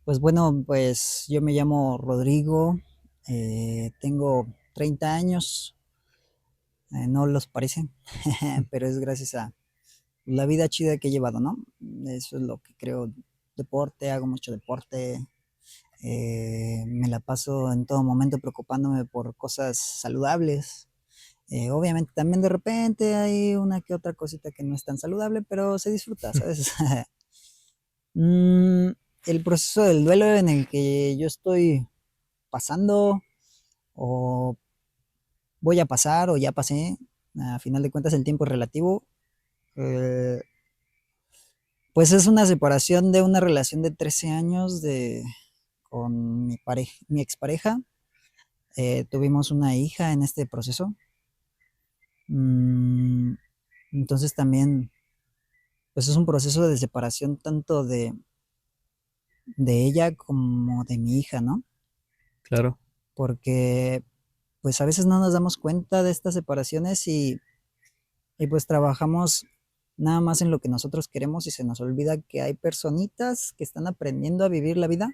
Pues bueno, pues yo me llamo Rodrigo, tengo 30 años, no los parecen, pero es gracias a la vida chida que he llevado, ¿no? Eso es lo que creo. Deporte, hago mucho deporte, me la paso en todo momento preocupándome por cosas saludables. Obviamente también de repente hay una que otra cosita que no es tan saludable, pero se disfruta, ¿sabes? Mm, el proceso del duelo en el que yo estoy pasando o voy a pasar o ya pasé, a final de cuentas el tiempo es relativo, eh, pues es una separación de una relación de 13 años con mi expareja. Tuvimos una hija en este proceso. Mm, entonces también, pues es un proceso de separación tanto de ella como de mi hija, ¿no? Claro, Porque pues a veces no nos damos cuenta de estas separaciones y pues trabajamos nada más en lo que nosotros queremos y se nos olvida que hay personitas que están aprendiendo a vivir la vida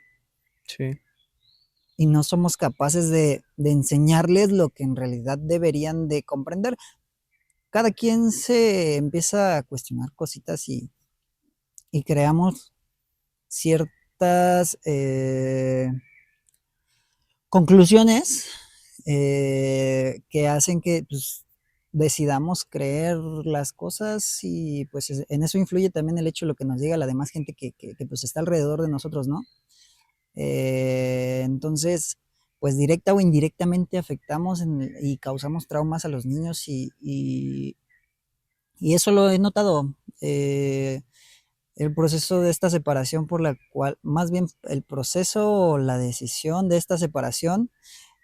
sí, y no somos capaces de enseñarles lo que en realidad deberían de comprender. Cada quien se empieza a cuestionar cositas y creamos ciertas conclusiones que hacen que pues, decidamos creer las cosas y pues en eso influye también el hecho de lo que nos llega a la demás gente que, pues está alrededor de nosotros, ¿no? Entonces, pues directa o indirectamente afectamos y causamos traumas a los niños y eso lo he notado. El proceso de esta separación por la cual, más bien el proceso o la decisión de esta separación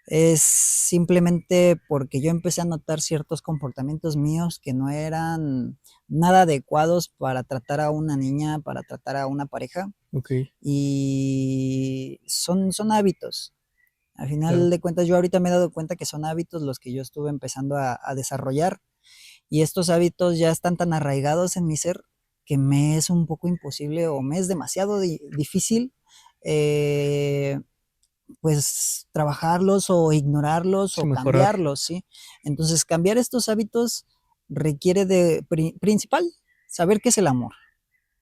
es simplemente porque yo empecé a notar ciertos comportamientos míos que no eran nada adecuados para tratar a una niña, para tratar a una pareja, ok, y son hábitos. Al final claro. de cuentas, yo ahorita me he dado cuenta que son hábitos los que yo estuve empezando a desarrollar y estos hábitos ya están tan arraigados en mi ser que me es un poco imposible o me es demasiado difícil eh, pues trabajarlos o ignorarlos Sí, o mejorar. cambiarlos, ¿sí? Entonces, cambiar estos hábitos requiere de principal saber qué es el amor.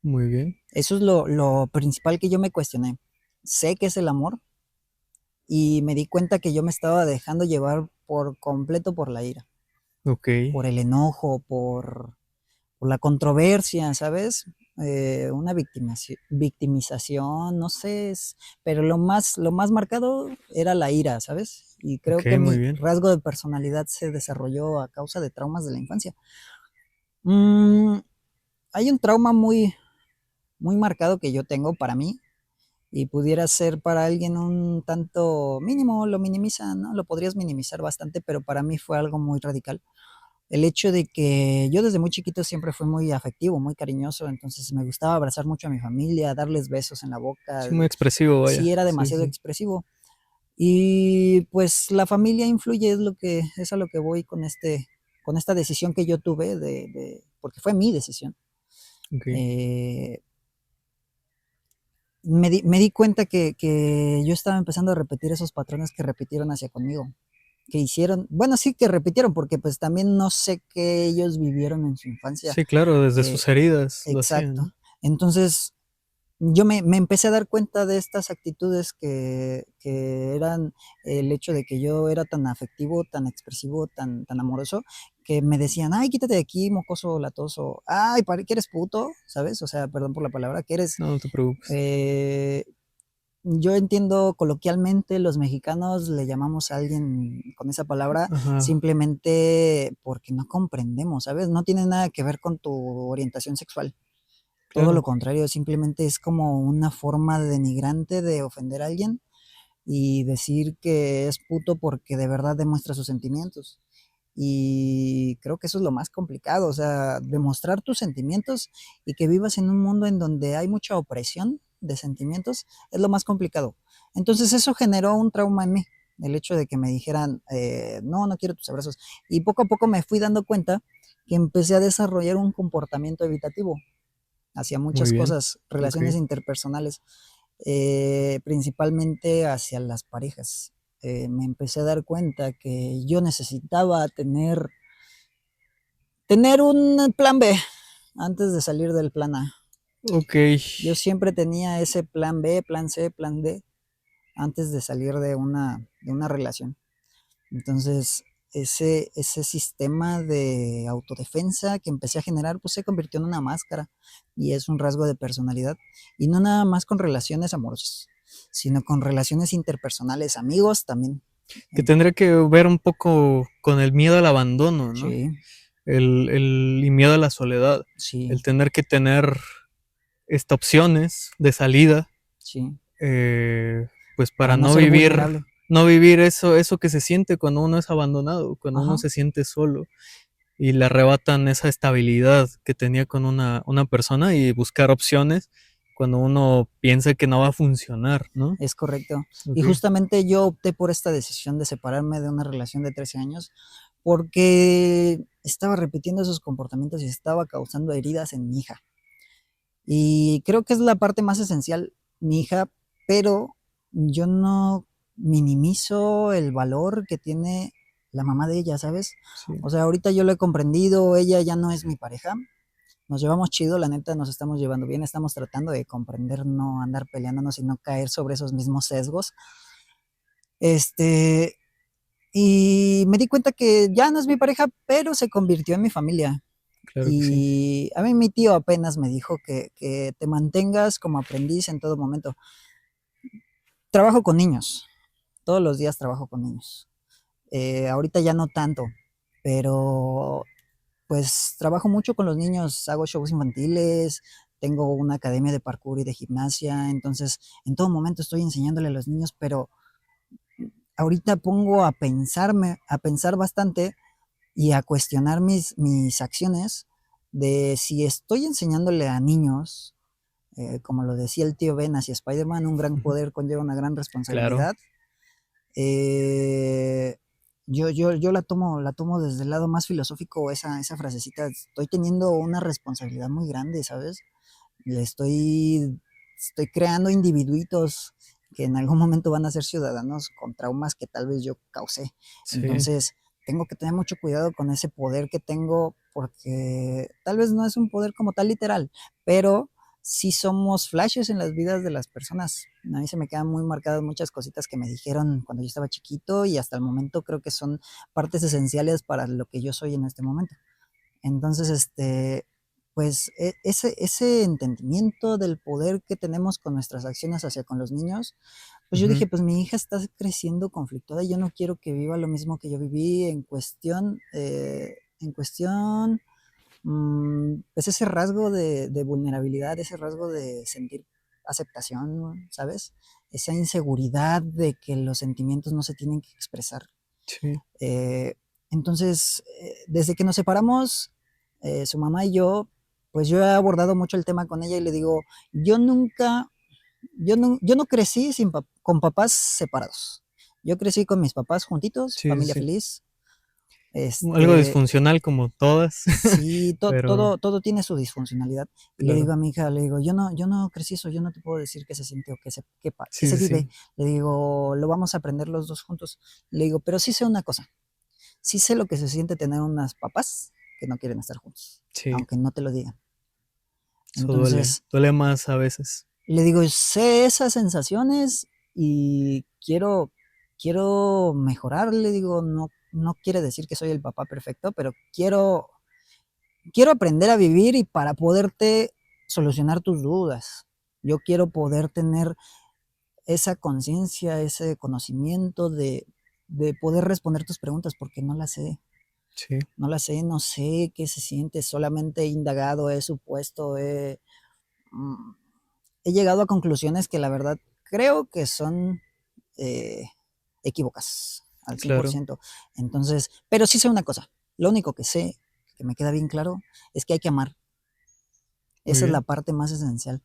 Muy bien. Eso es lo principal que yo me cuestioné. Sé qué es el amor y me di cuenta que yo me estaba dejando llevar por completo por la ira, Ok. por el enojo, por la controversia, ¿sabes? Una victimización, no sé, pero lo más marcado era la ira, ¿sabes? Y creo Ok, que muy mi bien. rasgo de personalidad se desarrolló a causa de traumas de la infancia. Mm, hay un trauma muy, muy marcado que yo tengo para mí y pudiera ser para alguien un tanto mínimo, lo minimiza, ¿no? Lo podrías minimizar bastante, pero para mí fue algo muy radical. El hecho de que yo desde muy chiquito siempre fui muy afectivo, muy cariñoso, entonces me gustaba abrazar mucho a mi familia, darles besos en la boca, Sí, muy expresivo, sí vaya. era Sí, demasiado sí. expresivo. Y pues la familia influye, es a lo que voy con esta decisión que yo tuve porque fue mi decisión. Ok. Eh, me di cuenta que yo estaba empezando a repetir esos patrones que repitieron hacia conmigo, que hicieron, bueno, sí que repitieron, porque pues también no sé qué ellos vivieron en su infancia. Sí, claro, desde Eh, sus heridas lo hacían, exacto. ¿no? Entonces, yo me empecé a dar cuenta de estas actitudes que eran el hecho de que yo era tan afectivo, tan expresivo, tan amoroso, que me decían, ay, quítate de aquí, mocoso, latoso, ay, que eres puto, ¿sabes? O sea, perdón por la palabra, que eres, No, no te preocupes. eh, yo entiendo coloquialmente, los mexicanos le llamamos a alguien con esa palabra Ajá, simplemente porque no comprendemos, ¿sabes? No tiene nada que ver con tu orientación sexual. Todo lo claro. contrario, simplemente es como una forma denigrante de ofender a alguien y decir que es puto porque de verdad demuestra sus sentimientos. Y creo que eso es lo más complicado, o sea, demostrar tus sentimientos y que vivas en un mundo en donde hay mucha opresión de sentimientos es lo más complicado. Entonces eso generó un trauma en mí, el hecho de que me dijeran, no, no quiero tus abrazos. Y poco a poco me fui dando cuenta que empecé a desarrollar un comportamiento evitativo hacia Muy muchas bien. cosas, Ok. relaciones interpersonales. principalmente hacia las parejas. Me empecé a dar cuenta que yo necesitaba tener un plan B antes de salir del plan A. Ok. Yo siempre tenía ese plan B, plan C, plan D antes de salir de una relación. Entonces, ese sistema de autodefensa que empecé a generar, pues se convirtió en una máscara y es un rasgo de personalidad. Y no nada más con relaciones amorosas, sino con relaciones interpersonales, amigos también. Que tendría que ver un poco con el miedo al abandono, ¿no? Sí, Y miedo a la soledad. sí, El tener que tener opciones de salida, sí, pues para para no no ser vivir, vulnerable. no vivir eso que se siente cuando uno es abandonado, cuando uno Ajá, se siente solo y le arrebatan esa estabilidad que tenía con una persona y buscar opciones cuando uno piensa que no va a funcionar, ¿no? es correcto. Y Ok, justamente yo opté por esta decisión de separarme de una relación de 13 años porque estaba repitiendo esos comportamientos y estaba causando heridas en mi hija. Y creo que es la parte más esencial, mi hija, pero yo no minimizo el valor que tiene la mamá de ella, ¿sabes? sí, O sea, ahorita yo lo he comprendido, ella ya no es mi pareja, nos llevamos chido, la neta nos estamos llevando bien, estamos tratando de comprender, no andar peleándonos y no caer sobre esos mismos sesgos. Este, y me di cuenta que ya no es mi pareja, pero se convirtió en mi familia. claro que sí. Y a mí mi tío apenas me dijo que te mantengas como aprendiz en todo momento. Trabajo con niños, todos los días trabajo con niños. Ahorita ya no tanto, pero pues trabajo mucho con los niños, hago shows infantiles, tengo una academia de parkour y de gimnasia, entonces en todo momento estoy enseñándole a los niños, pero ahorita pongo a pensar bastante y a cuestionar mis acciones de si estoy enseñándole a niños, como lo decía el tío Ben hacia Spider-Man, un gran Ujú. poder conlleva una gran Claro, responsabilidad. Eh, yo la tomo desde el lado más filosófico, esa frasecita. Estoy teniendo una responsabilidad muy grande, ¿sabes? Le estoy creando individuitos que en algún momento van a ser ciudadanos con traumas que tal vez yo causé. sí, Entonces, tengo que tener mucho cuidado con ese poder que tengo porque tal vez no es un poder como tal literal, pero sí somos flashes en las vidas de las personas. A mí se me quedan muy marcadas muchas cositas que me dijeron cuando yo estaba chiquito y hasta el momento creo que son partes esenciales para lo que yo soy en este momento. Entonces, pues ese entendimiento del poder que tenemos con nuestras acciones hacia con los niños, pues yo ujú, dije, pues mi hija está creciendo conflictuada y yo no quiero que viva lo mismo que yo viví en cuestión, pues ese rasgo de vulnerabilidad, ese rasgo de sentir aceptación, ¿sabes? Esa inseguridad de que los sentimientos no se tienen que expresar. sí, Eh, entonces, desde que nos separamos, su mamá y yo, pues yo he abordado mucho el tema con ella y le digo, yo nunca, yo no crecí con papás separados. Yo crecí con mis papás juntitos, sí, familia sí. feliz. Algo Este, disfuncional como todas, sí, pero todo tiene su disfuncionalidad. Y le digo claro, a mi hija, le digo, yo no crecí eso, yo no te puedo decir qué se siente o qué sí, se sí, vive. sí, Le digo, lo vamos a aprender los dos juntos. Le digo, pero sí sé una cosa, sí sé lo que se siente tener unas papás que no quieren estar juntos, sí, aunque no te lo digan. eso duele, Entonces, duele más a veces. le digo, sé esas sensaciones y quiero mejorar, le digo, no quiere decir que soy el papá perfecto, pero quiero aprender a vivir y para poderte solucionar tus dudas. Yo quiero poder tener esa conciencia, ese conocimiento de poder responder tus preguntas porque no las sé. Sí, No sé qué se siente, solamente he indagado, he supuesto, mm, he llegado a conclusiones que la verdad creo que son eh, equívocas al cien por claro, ciento Entonces, pero sí sé una cosa, lo único que sé, que me queda bien claro, es que hay que amar. muy Esa es la bien. parte más esencial,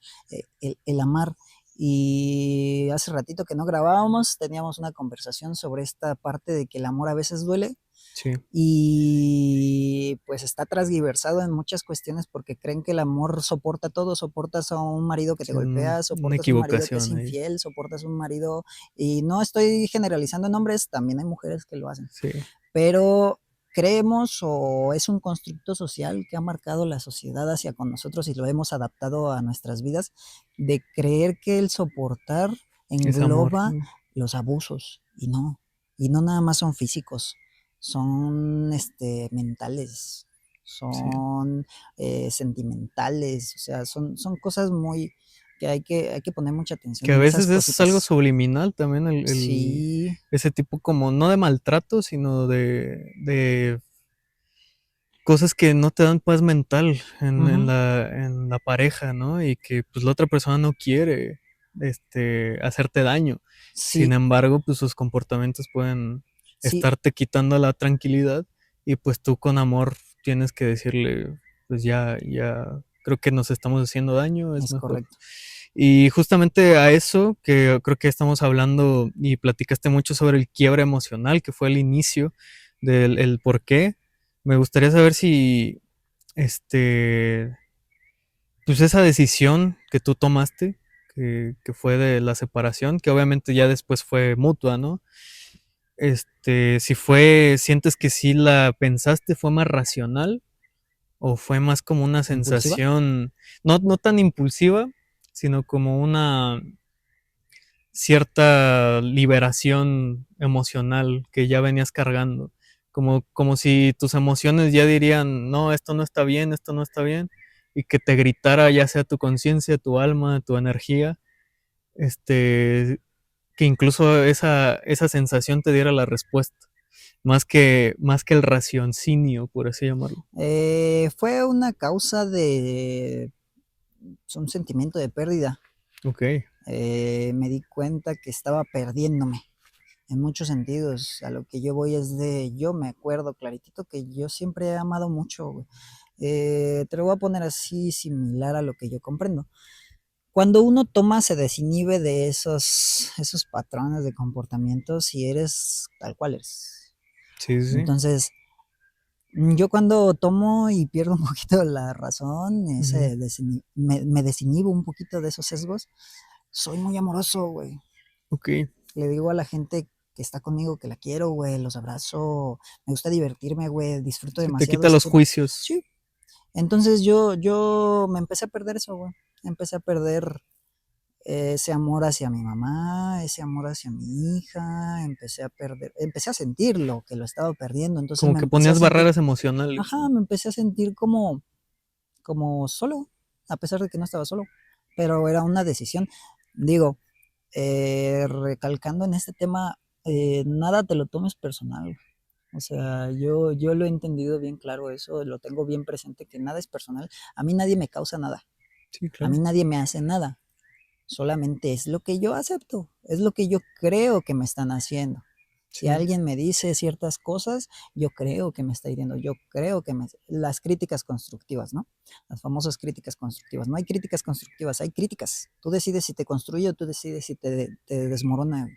el amar. Y hace ratito que no grabábamos, teníamos una conversación sobre esta parte de que el amor a veces duele Sí, Y pues está transgiversado en muchas cuestiones porque creen que el amor soporta todo, soportas a un marido que te sí, golpea, una soportas a un marido que es equivocación ahí. infiel, soportas a un marido, y no estoy generalizando en hombres, también hay mujeres que lo hacen, Sí, pero creemos o es un constructo social que ha marcado la sociedad hacia con nosotros y lo hemos adaptado a nuestras vidas, de creer que el soportar es amor. engloba los abusos y no nada más son físicos, son mentales, Sí. son sentimentales, o sea, son cosas muy que hay que poner mucha atención Que a en esas veces es algo cositas. subliminal también Sí, ese tipo como, no de maltrato, sino de cosas que no te dan paz mental ujú, en la pareja, ¿no? Y que pues la otra persona no quiere hacerte daño. Sin sí, embargo, pues sus comportamientos pueden sí, estarte quitando la tranquilidad y pues tú con amor tienes que decirle, pues ya creo que nos estamos haciendo daño, es es mejor. correcto. Y justamente a eso que creo que estamos hablando y platicaste mucho sobre el quiebre emocional, que fue el inicio del el por qué. Me gustaría saber si, este, pues esa decisión que tú tomaste, que fue de la separación, que obviamente ya después fue mutua, ¿no? Si fue, sientes que sí la pensaste, fue más racional o fue más como una ¿Impulsiva? sensación, no tan impulsiva, sino como una cierta liberación emocional que ya venías cargando. Como si tus emociones ya dirían, no, esto no está bien, y que te gritara ya sea tu conciencia, tu alma, tu energía, este, que incluso esa sensación te diera la respuesta, más que el raciocinio, por así llamarlo. Fue una causa de un sentimiento de pérdida. Ok, Me di cuenta que estaba perdiéndome en muchos sentidos. A lo que yo voy es de, yo me acuerdo claritito que yo siempre he amado mucho, güey. Te lo voy a poner así, similar a lo que yo comprendo. Cuando uno toma, se desinhibe de esos patrones de comportamientos y eres tal cual eres. sí, sí, sí. Entonces, yo cuando tomo y pierdo un poquito la razón, Ujú. me desinhibo un poquito de esos sesgos, soy muy amoroso, güey. Ok, Le digo a la gente que está conmigo que la quiero, güey, los abrazo, me gusta divertirme, güey, disfruto sí, te demasiado quita ese los tema. juicios. Sí, entonces yo me empecé a perder eso, güey. Empecé a perder ese amor hacia mi mamá, ese amor hacia mi hija, empecé a sentirlo, que lo estaba perdiendo, entonces Como me que empecé a ponías sentir, barreras emocionales, ajá, ¿no? me empecé a sentir como solo, a pesar de que no estaba solo, pero era una decisión. Digo, recalcando en este tema, nada te lo tomes personal. O sea, yo lo he entendido bien claro eso, lo tengo bien presente, que nada es personal. A mí nadie me causa nada, Sí, a mí claro. nadie me hace nada, solamente es lo que yo acepto, es lo que yo creo que me están haciendo. Si Sí. alguien me dice ciertas cosas, yo creo que me está hiriendo, yo creo que las críticas constructivas, ¿no? Las famosas críticas constructivas. No hay críticas constructivas, hay críticas. Tú decides si te construye o tú decides si te desmorona.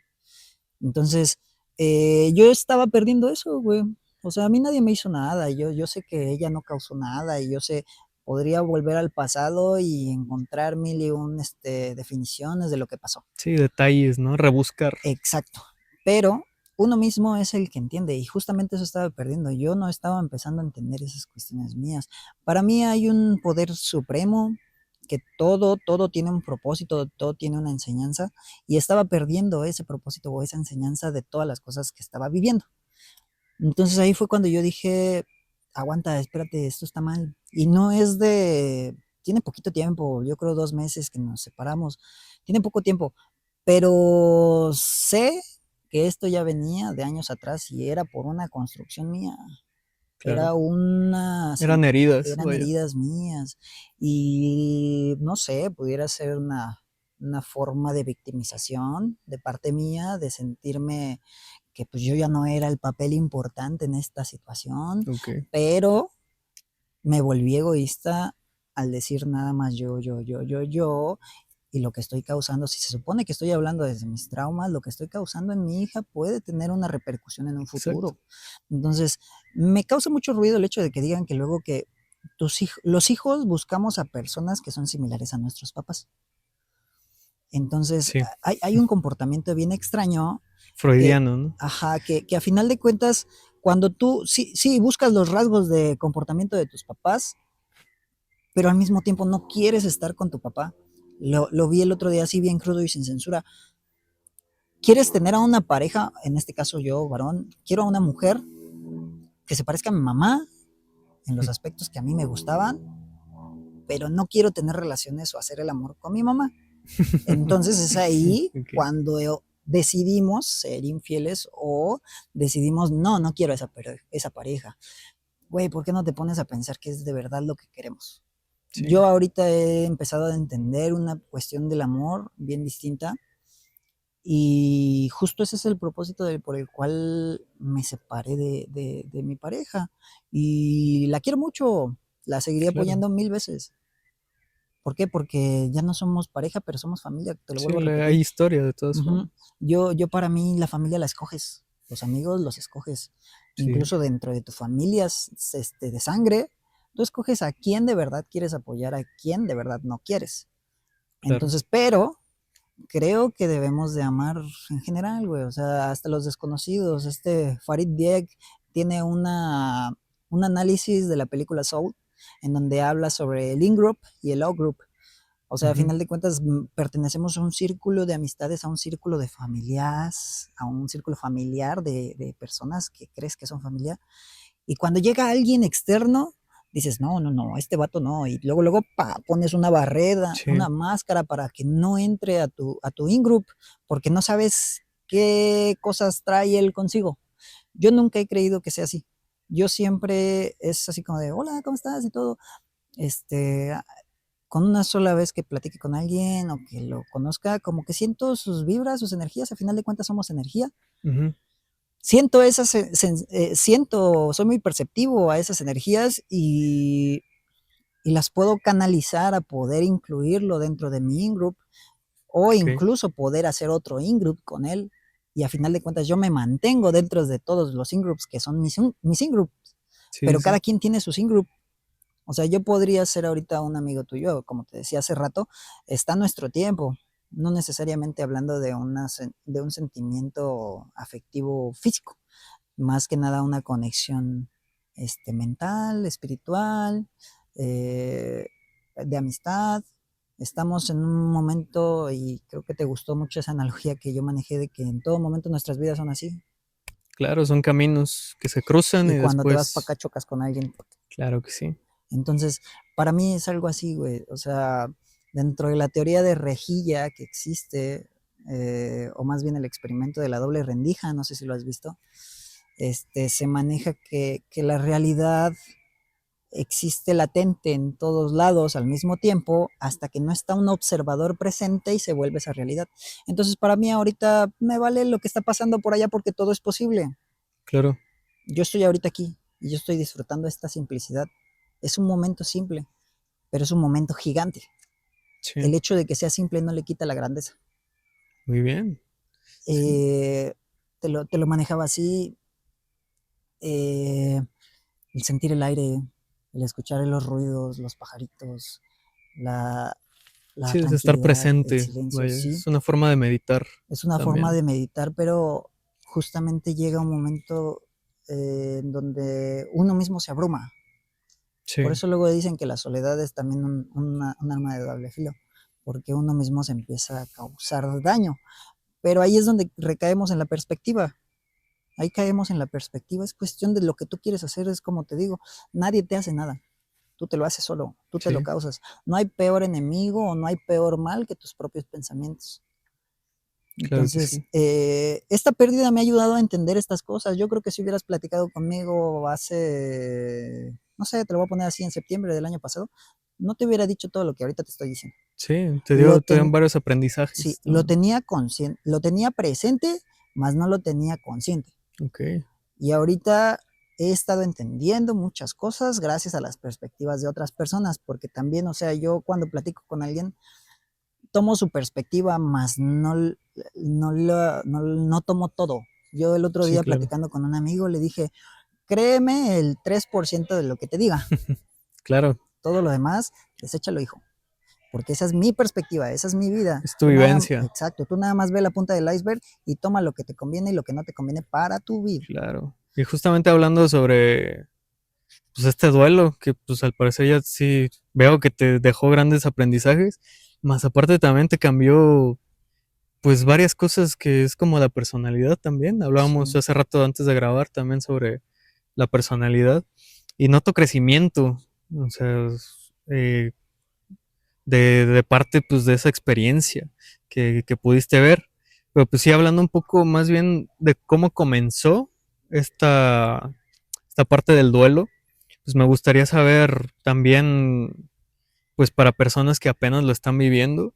Entonces, yo estaba perdiendo eso, güey. O sea, a mí nadie me hizo nada. Yo sé que ella no causó nada y yo sé, podría volver al pasado y encontrar mil y un definiciones de lo que pasó. Sí, detalles, ¿no? Rebuscar. Exacto. Pero uno mismo es el que entiende y justamente eso estaba perdiendo. Yo no estaba empezando a entender esas cuestiones mías. Para mí hay un poder supremo que todo tiene un propósito, todo tiene una enseñanza y estaba perdiendo ese propósito o esa enseñanza de todas las cosas que estaba viviendo. Entonces ahí fue cuando yo dije, aguanta, espérate, esto está mal. Y no es tiene poquito tiempo, yo creo 2 meses que nos separamos, tiene poco tiempo, pero sé que esto ya venía de años atrás y era por una construcción mía, Claro. era Eran heridas, eran vaya. heridas mías y no sé, pudiera ser una forma de victimización de parte mía, de sentirme que pues yo ya no era el papel importante en esta situación, Ok. pero me volví egoísta al decir nada más yo, y lo que estoy causando, si se supone que estoy hablando desde mis traumas, lo que estoy causando en mi hija puede tener una repercusión en un Exacto. futuro. Entonces, me causa mucho ruido el hecho de que digan que luego que los hijos buscamos a personas que son similares a nuestros papás. Entonces, Sí. hay un comportamiento bien extraño que, Freudiano, ¿no? ajá, que a final de cuentas, cuando tú sí buscas los rasgos de comportamiento de tus papás, pero al mismo tiempo no quieres estar con tu papá. Lo vi el otro día así bien crudo y sin censura. ¿Quieres tener a una pareja? En este caso yo, varón, quiero a una mujer que se parezca a mi mamá en los aspectos que a mí me gustaban, pero no quiero tener relaciones o hacer el amor con mi mamá. Entonces es ahí Ok. cuando decidimos ser infieles o decidimos, no quiero esa pareja. Güey, ¿por qué no te pones a pensar que es de verdad lo que queremos? Sí, Yo ahorita he empezado a entender una cuestión del amor bien distinta y justo ese es el propósito por el cual me separé de mi pareja y la quiero mucho, la seguiría claro. apoyando 1000 veces. ¿Por qué? Porque ya no somos pareja, pero somos familia, te lo Sí, vuelvo a hay repetir. historia de todas Ujú. formas. Yo para mí la familia la escoges, los amigos los escoges, Sí, incluso dentro de tu familia de sangre, tú escoges a quién de verdad quieres apoyar, a quién de verdad no quieres. claro. Entonces, pero creo que debemos de amar en general, güey, o sea, hasta los desconocidos. Farid Diek tiene un análisis de la película Soul, en donde habla sobre el in-group y el out-group. O sea, a Ujú. final de cuentas, pertenecemos a un círculo de amistades, a un círculo de familias, a un círculo familiar de personas que crees que son familia. Y cuando llega alguien externo, dices, no, este vato no. Y luego pones una barrera, Sí, una máscara para que no entre a tu in-group, porque no sabes qué cosas trae él consigo. Yo nunca he creído que sea así. Yo siempre es así como de, hola, ¿cómo estás? Y todo. Este, con una sola vez que platique con alguien o que lo conozca, como que siento sus vibras, sus energías, a final de cuentas somos energía. ujú, Siento soy muy perceptivo a esas energías y las puedo canalizar a poder incluirlo dentro de mi in-group o ok. incluso poder hacer otro in-group con él. Y a final de cuentas yo me mantengo dentro de todos los in-groups que son mis in-groups, Sí, pero sí, cada quien tiene sus in-group. O sea, yo podría ser ahorita un amigo tuyo, como te decía hace rato, está nuestro tiempo, no necesariamente hablando de un sentimiento afectivo físico, más que nada una conexión mental, espiritual, eh, de amistad. Estamos en un momento, y creo que te gustó mucho esa analogía que yo manejé, de que en todo momento nuestras vidas son así. claro, son caminos que se cruzan Y y cuando te vas para acá después, chocas con alguien. claro que sí. Entonces, para mí es algo así, güey. O sea, dentro de la teoría de rejilla que existe, o más bien el experimento de la doble rendija, no sé si lo has visto, se maneja que la realidad existe latente en todos lados al mismo tiempo hasta que no está un observador presente y se vuelve esa realidad. Entonces, para mí ahorita me vale lo que está pasando por allá porque todo es posible. Claro, Yo estoy ahorita aquí y yo estoy disfrutando esta simplicidad. Es un momento simple, pero es un momento gigante. sí, El hecho de que sea simple no le quita la grandeza. muy bien. Sí, Eh, te lo manejaba así, eh, el sentir el aire, el escuchar los ruidos, los pajaritos, la, la sí, es estar tranquilidad, el presente, silencio, vaya, sí, es una forma de meditar es una forma también. de meditar, pero justamente llega un momento en donde uno mismo se abruma. Por Sí, eso luego dicen que la soledad es también un arma de doble filo, porque uno mismo se empieza a causar daño. Pero ahí es donde recaemos en la perspectiva. Ahí caemos en la perspectiva. Es cuestión de lo que tú quieres hacer. Es como te digo, nadie te hace nada. Tú te lo haces solo, tú te lo sí, causas. No hay peor enemigo o no hay peor mal que tus propios pensamientos. claro que Entonces, sí. esta pérdida me ha ayudado a entender estas cosas. Yo creo que si hubieras platicado conmigo hace, no sé, te lo voy a poner así, en septiembre del año pasado, no te hubiera dicho todo lo que ahorita te estoy diciendo. Sí, Lo te dieron ten, varios sí, aprendizajes lo también. tenía consciente, lo tenía presente, mas no lo tenía consciente. Ok, Y ahorita he estado entendiendo muchas cosas gracias a las perspectivas de otras personas, porque también, o sea, yo cuando platico con alguien, tomo su perspectiva, más no tomo todo. Yo el otro Sí, día claro. platicando con un amigo le dije, créeme el 3% de lo que te diga. Claro, Todo lo demás, deséchalo, hijo. Porque esa es mi perspectiva, esa es mi vida. es tu vivencia. Exacto, tú nada más ve la punta del iceberg y toma lo que te conviene y lo que no te conviene para tu vida. Claro. Y justamente hablando sobre pues este duelo, que pues al parecer ya sí veo que te dejó grandes aprendizajes, más aparte también te cambió pues varias cosas que es como la personalidad también. Hablábamos Sí, hace rato antes de grabar también sobre la personalidad y noto crecimiento, o sea, eh, de parte pues de esa experiencia que pudiste ver. Pero pues sí, hablando un poco más bien de cómo comenzó esta parte del duelo, pues me gustaría saber también, pues para personas que apenas lo están viviendo,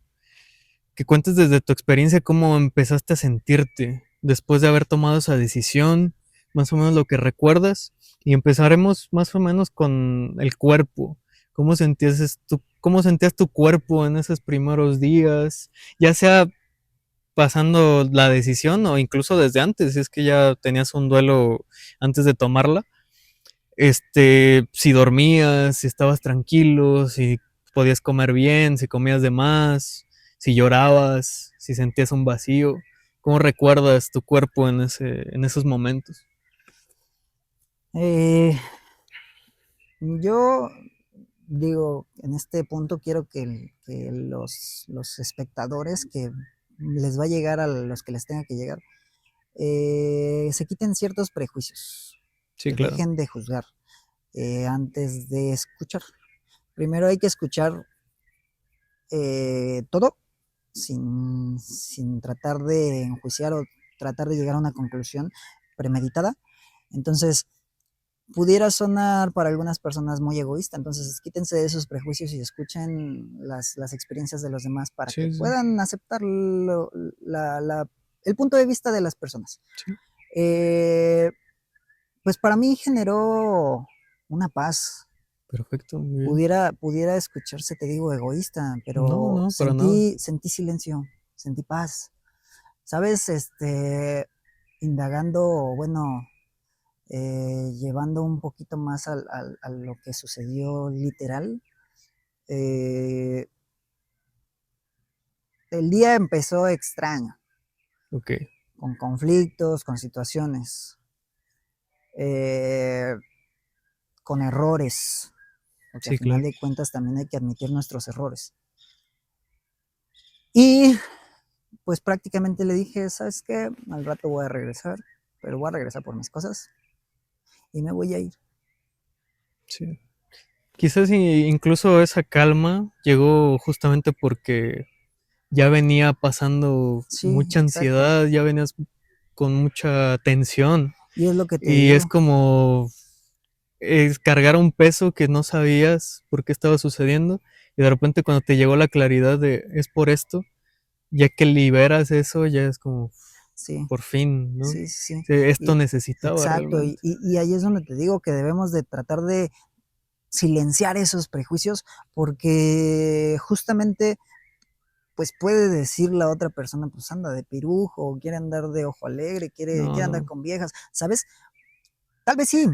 que cuentes desde tu experiencia cómo empezaste a sentirte después de haber tomado esa decisión, más o menos lo que recuerdas, y empezaremos más o menos con el cuerpo. Cómo sentías tu cuerpo en esos primeros días? Ya sea pasando la decisión o incluso desde antes, si es que ya tenías un duelo antes de tomarla. Si dormías, si estabas tranquilo, si podías comer bien, si comías de más, si llorabas, si sentías un vacío. ¿Cómo recuerdas tu cuerpo en esos momentos? Eh, yo digo, en este punto quiero que los espectadores que les va a llegar a los que les tenga que llegar, se quiten ciertos prejuicios, Sí, que claro. dejen de juzgar antes de escuchar. Primero hay que escuchar todo sin tratar de enjuiciar o tratar de llegar a una conclusión premeditada. Entonces, pudiera sonar para algunas personas muy egoísta, entonces quítense de esos prejuicios y escuchen las experiencias de los demás para que Sí, sí, puedan aceptar el punto de vista de las personas. sí. Eh, pues para mí generó una paz. Perfecto, muy bien. Pudiera escucharse, te digo, egoísta, No, pero no, para nada. sentí silencio, sentí paz. ¿Sabes? Indagando, bueno, llevando un poquito más a lo que sucedió literal. eh, el día empezó extraño, Ok, con conflictos, con situaciones, eh, con errores, porque a sí, final claro. de cuentas también hay que admitir nuestros errores. Y pues prácticamente le dije, ¿sabes qué? Al rato voy a regresar, pero voy a regresar por mis cosas y me voy a ir. Sí. Quizás incluso esa calma llegó justamente porque ya venía pasando Sí, mucha exacto. ansiedad, ya venías con mucha tensión Y es lo que te y es digo. como cargar un peso que no sabías por qué estaba sucediendo y de repente cuando te llegó la claridad de es por esto, ya que liberas eso, ya es como Sí, por fin, ¿no? sí, sí, sí. Sí, esto Y, necesitaba exacto. realmente. Y ahí es donde te digo que debemos de tratar de silenciar esos prejuicios porque justamente pues puede decir la otra persona, pues anda de pirujo, quiere andar de ojo alegre, No, quiere andar no. con viejas, ¿sabes? Tal vez sí,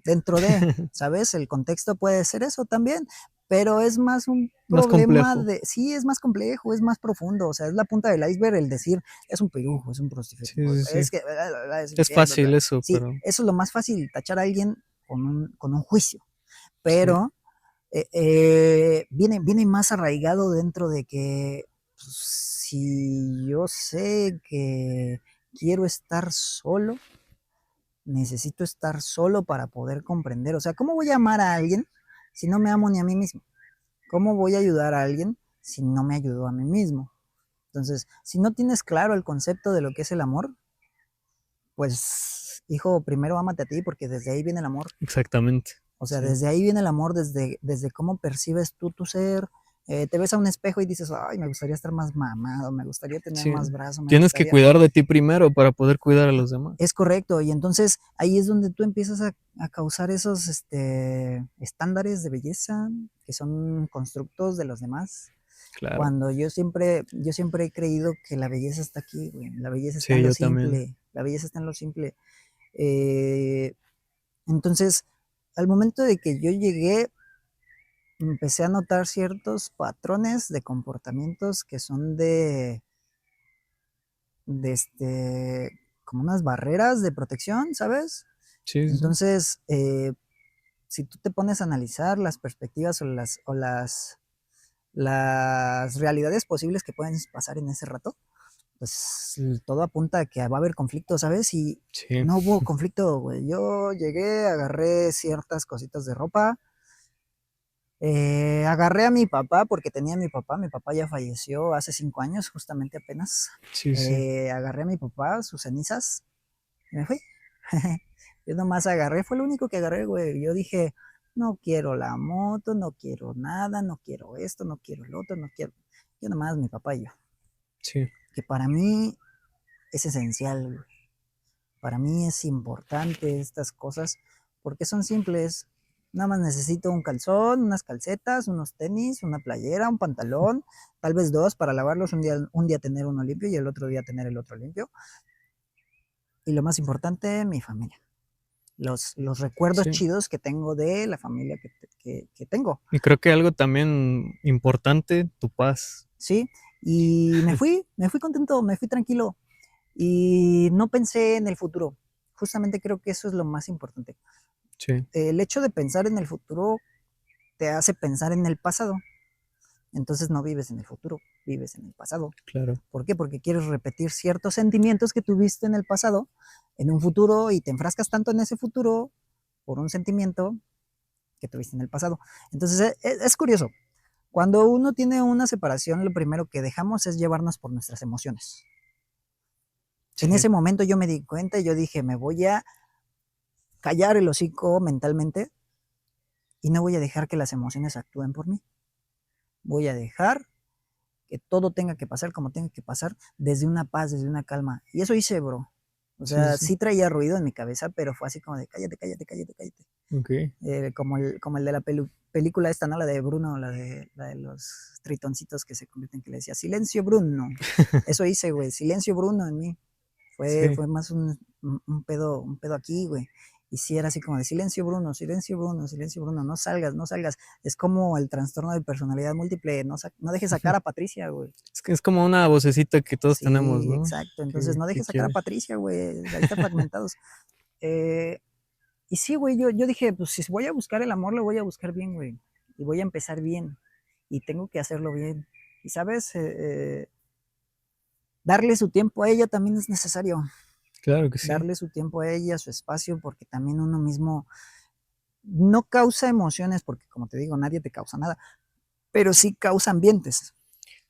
dentro de, ¿sabes? El contexto puede ser eso también, pero es más un Más problema complejo. de, sí, es más complejo, es más profundo, o sea, es la punta del iceberg el decir, es un pirujo, es un Sí, prostituto, sí, sí. es que, es Es infiel, bla, bla. fácil eso, Sí, pero eso es lo más fácil, tachar a alguien con un juicio, sí. pero viene más arraigado dentro de que pues, si yo sé que quiero estar solo, necesito estar solo para poder comprender. O sea, ¿cómo voy a amar a alguien si no me amo ni a mí mismo? ¿Cómo voy a ayudar a alguien si no me ayudo a mí mismo? Entonces, si no tienes claro el concepto de lo que es el amor, pues, hijo, primero ámate a ti porque desde ahí viene el amor. Exactamente. O sea, Sí. desde ahí viene el amor, desde cómo percibes tú tu ser. Te ves a un espejo y dices, ay, me gustaría estar más mamado, me gustaría tener Sí. más brazos, me Tienes que gustaría. cuidar de ti primero para poder cuidar a los demás. Es correcto, y entonces ahí es donde tú empiezas a causar esos estándares de belleza que son constructos de los demás. Claro. Cuando yo siempre he creído que la belleza está aquí, güey. La belleza está en Sí, lo yo también. simple. La belleza está en lo simple. Eh, entonces, al momento de que yo llegué, empecé a notar ciertos patrones de comportamientos que son de como unas barreras de protección, ¿sabes? Sí, sí, sí. Entonces, si tú te pones a analizar las perspectivas las realidades posibles que pueden pasar en ese rato, pues todo apunta a que va a haber conflicto, ¿sabes? Y Sí, no hubo conflicto, güey. Yo llegué, agarré ciertas cositas de ropa, agarré a mi papá porque tenía a mi papá ya falleció hace 5 años, justamente apenas. sí, sí. Agarré a mi papá, sus cenizas, y me fui. Yo nomás agarré, fue lo único que agarré, güey. Yo dije, no quiero la moto, no quiero nada, no quiero esto, no quiero el otro, no quiero. Yo nomás, mi papá y yo. Sí. Que para mí es esencial, güey. Para mí es importante estas cosas porque son simples. Nada más necesito un calzón, unas calcetas, unos tenis, una playera, un pantalón, tal vez dos para lavarlos, un día tener uno limpio y el otro día tener el otro limpio. Y lo más importante, mi familia. Los recuerdos Sí. chidos que tengo de la familia que tengo, Y creo que algo también importante, tu paz. ¿sí? Y me fui contento, me fui tranquilo y no pensé en el futuro. Justamente creo que eso es lo más importante. Sí, El hecho de pensar en el futuro te hace pensar en el pasado. Entonces no vives en el futuro, vives en el pasado. claro. ¿Por qué? Porque quieres repetir ciertos sentimientos que tuviste en el pasado, en un futuro, y te enfrascas tanto en ese futuro por un sentimiento que tuviste en el pasado. Entonces es curioso. Cuando uno tiene una separación, lo primero que dejamos es llevarnos por nuestras emociones. En Sí, ese momento yo me di cuenta y yo dije, me voy a callar el hocico mentalmente y no voy a dejar que las emociones actúen por mí. Voy a dejar que todo tenga que pasar como tenga que pasar, desde una paz, desde una calma. Y eso hice, bro. O sí, sea, sí, sí. sí traía ruido en mi cabeza, pero fue así como de cállate, cállate, cállate, cállate. Ok. Como el de la película esta, ¿no? La de Bruno, la de los tritoncitos que se convierten, que le decía, silencio Bruno. Eso hice, güey, silencio Bruno en mí. Sí, Fue más un pedo aquí, güey. Y sí era así como de silencio Bruno, silencio Bruno, silencio Bruno, no salgas, no salgas. Es como el trastorno de personalidad múltiple, no dejes sacar a Patricia, güey. es que es como una vocecita que todos tenemos, Sí, ¿no? exacto. Entonces no Que dejes sacar a quiere. Patricia, güey. Ahí está fragmentados. Eh, y sí, güey, yo dije, pues si voy a buscar el amor, lo voy a buscar bien, güey. Y voy a empezar bien. Y tengo que hacerlo bien. Y sabes, darle su tiempo a ella también es necesario. Claro que sí. Darle su tiempo a ella, su espacio, porque también uno mismo no causa emociones, porque como te digo, nadie te causa nada, pero sí causa ambientes.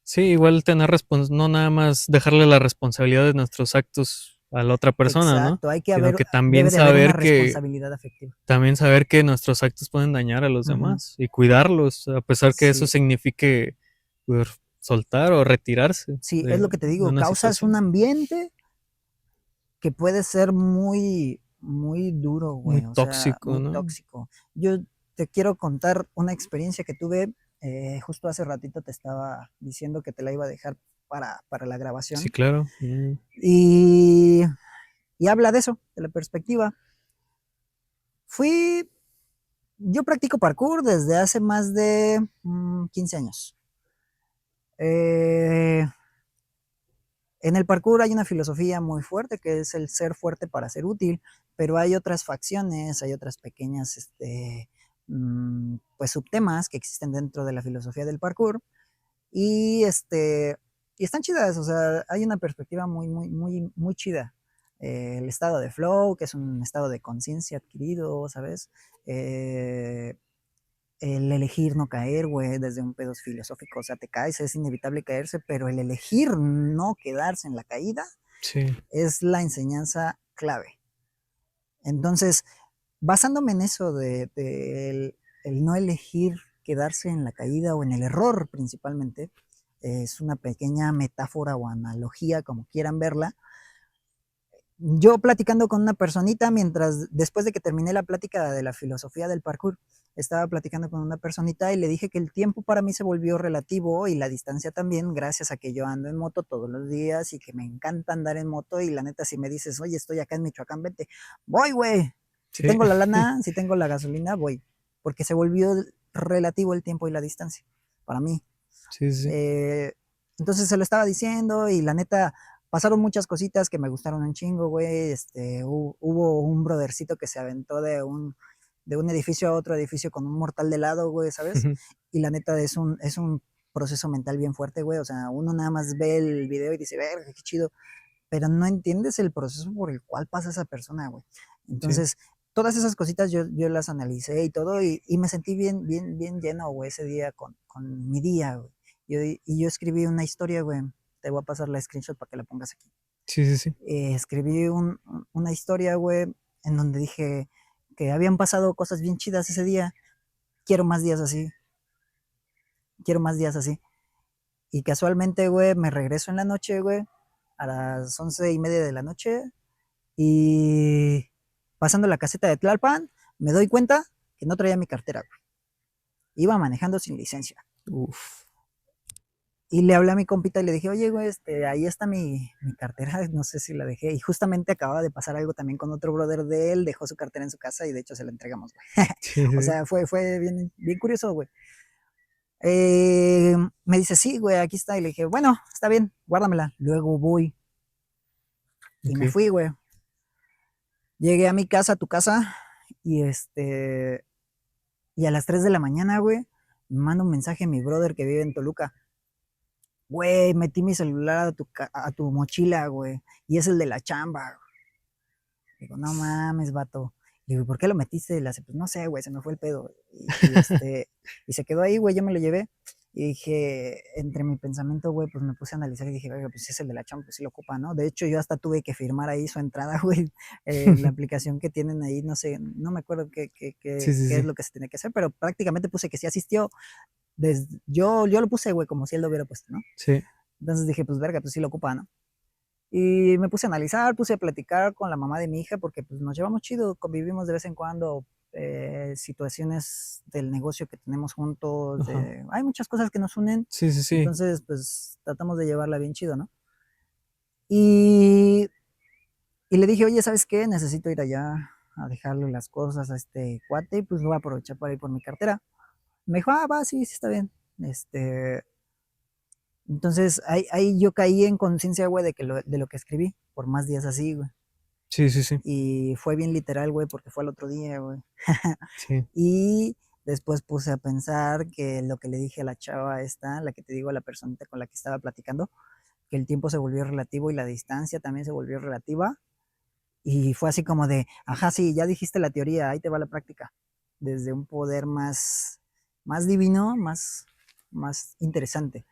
Sí, igual tener no nada más dejarle la responsabilidad de nuestros actos a la otra persona, ¿no? Exacto, Sino que debe de haber una responsabilidad afectiva. también saber que nuestros actos pueden dañar a los Ujú. demás y cuidarlos, a pesar que eso Sí, signifique pues, soltar o retirarse sí, es lo que te de digo, una causas un situación. ambiente que puede ser muy duro, Muy güey, o sea, tóxico, muy ¿no? tóxico. Yo te quiero contar una experiencia que tuve, justo hace ratito te estaba diciendo que te la iba a dejar para la Sí, grabación, claro. y, y habla de eso, de la perspectiva. Fui, yo practico parkour desde hace más de 15 años. Eh, En el parkour hay una filosofía muy fuerte que es el ser fuerte para ser útil, pero hay otras facciones, hay otras pequeñas, pues subtemas que existen dentro de la filosofía del parkour y y están chidas, o sea, hay una perspectiva muy chida. El estado de flow, que es un estado de conciencia adquirido, ¿sabes? Eh, el elegir no caer, güey, desde un pedo filosófico, o sea, te caes, es inevitable caerse, pero el elegir no quedarse en la caída Sí, es la enseñanza clave. Entonces, basándome en eso de el no elegir quedarse en la caída o en el error principalmente, es una pequeña metáfora o analogía, como quieran verla. Yo platicando con una personita, mientras después de que terminé la plática de la filosofía del parkour, estaba platicando con una personita y le dije que el tiempo para mí se volvió relativo y la distancia también, gracias a que yo ando en moto todos los días y que me encanta andar en moto. Y la neta, si me dices, oye, estoy acá en Michoacán, vente, voy, güey. Si Sí, tengo la lana, si tengo la gasolina, voy. Porque se volvió relativo el tiempo y la distancia para mí. sí, sí. Eh, entonces se lo estaba diciendo y la neta, pasaron muchas cositas que me gustaron un chingo, güey. Hubo un brothercito que se aventó de un edificio a otro edificio con un mortal de lado, güey, ¿sabes? Y la neta es un proceso mental bien fuerte, güey. O sea, uno nada más ve el video y dice, verga, qué chido, pero no entiendes el proceso por el cual pasa esa persona, güey. Sí, Entonces, todas esas cositas yo las analicé y todo, y me sentí bien lleno, güey, ese día con mi día, güey. Y yo escribí una historia, güey. Te voy a pasar la screenshot para que la pongas aquí. sí, sí, sí. Escribí una historia, güey, en donde dije que habían pasado cosas bien chidas ese día. Quiero más días así, quiero más días así. Y casualmente, güey, me regreso en la noche, güey, a las 11:30 de la noche. Y pasando la caseta de Tlalpan, me doy cuenta que no traía mi cartera, güey. Iba manejando sin licencia. Uf. Y le hablé a mi compita y le dije, oye, güey, ahí está mi cartera, no sé si la dejé. Y justamente acababa de pasar algo también con otro brother de él, dejó su cartera en su casa y de hecho se la entregamos, güey. Sí, O sí, sí. sea, fue bien curioso, güey. Me dice, sí, güey, aquí está. Y le dije, bueno, está bien, guárdamela. Luego voy y me Ok. fui, güey. Llegué a mi casa, a tu casa, y y a las 3 de la mañana, güey, me manda un mensaje a mi brother que vive en Toluca. Güey, metí mi celular a tu mochila, güey. Y es el de la chamba. Digo, no mames, vato. Digo, ¿por qué lo metiste? Y le hace, pues no sé, güey, se me fue el pedo. Y se quedó ahí, güey, yo me lo llevé. Y dije, entre mi pensamiento, güey, pues me puse a analizar y dije, oiga, pues si es el de la chamba, pues sí lo ocupa, ¿no? De hecho, yo hasta tuve que firmar ahí su entrada, güey, en la aplicación que tienen ahí, no sé, no me acuerdo Sí, sí, qué es sí. lo que se tiene que hacer, pero prácticamente puse que sí asistió. Yo lo puse, güey, como si él lo hubiera puesto, ¿no? Sí. Entonces dije, pues verga, pues sí lo ocupa, ¿no? Y me puse a analizar, puse a platicar con la mamá de mi hija porque pues nos llevamos chido, convivimos de vez en cuando, situaciones del negocio que tenemos juntos, Ajá. hay muchas cosas que nos unen, Sí, sí, sí. entonces pues tratamos de llevarla bien chido, ¿no? Y, y le dije, oye, ¿sabes qué? Necesito ir allá a dejarle las cosas a este cuate y pues voy a aprovechar para ir por mi cartera. Me dijo, ah, va, sí, sí, está bien. Entonces ahí yo caí en conciencia, güey, de lo que escribí, por más días así, güey. Sí, sí, sí. Y fue bien literal, güey, porque fue el otro día, güey. Sí. Y después puse a pensar que lo que le dije a la chava esta, la que te digo, a la personita con la que estaba platicando, que el tiempo se volvió relativo y la distancia también se volvió relativa. Y fue así como de, ajá, sí, ya dijiste la teoría, ahí te va la práctica. Desde un poder más divino, más interesante.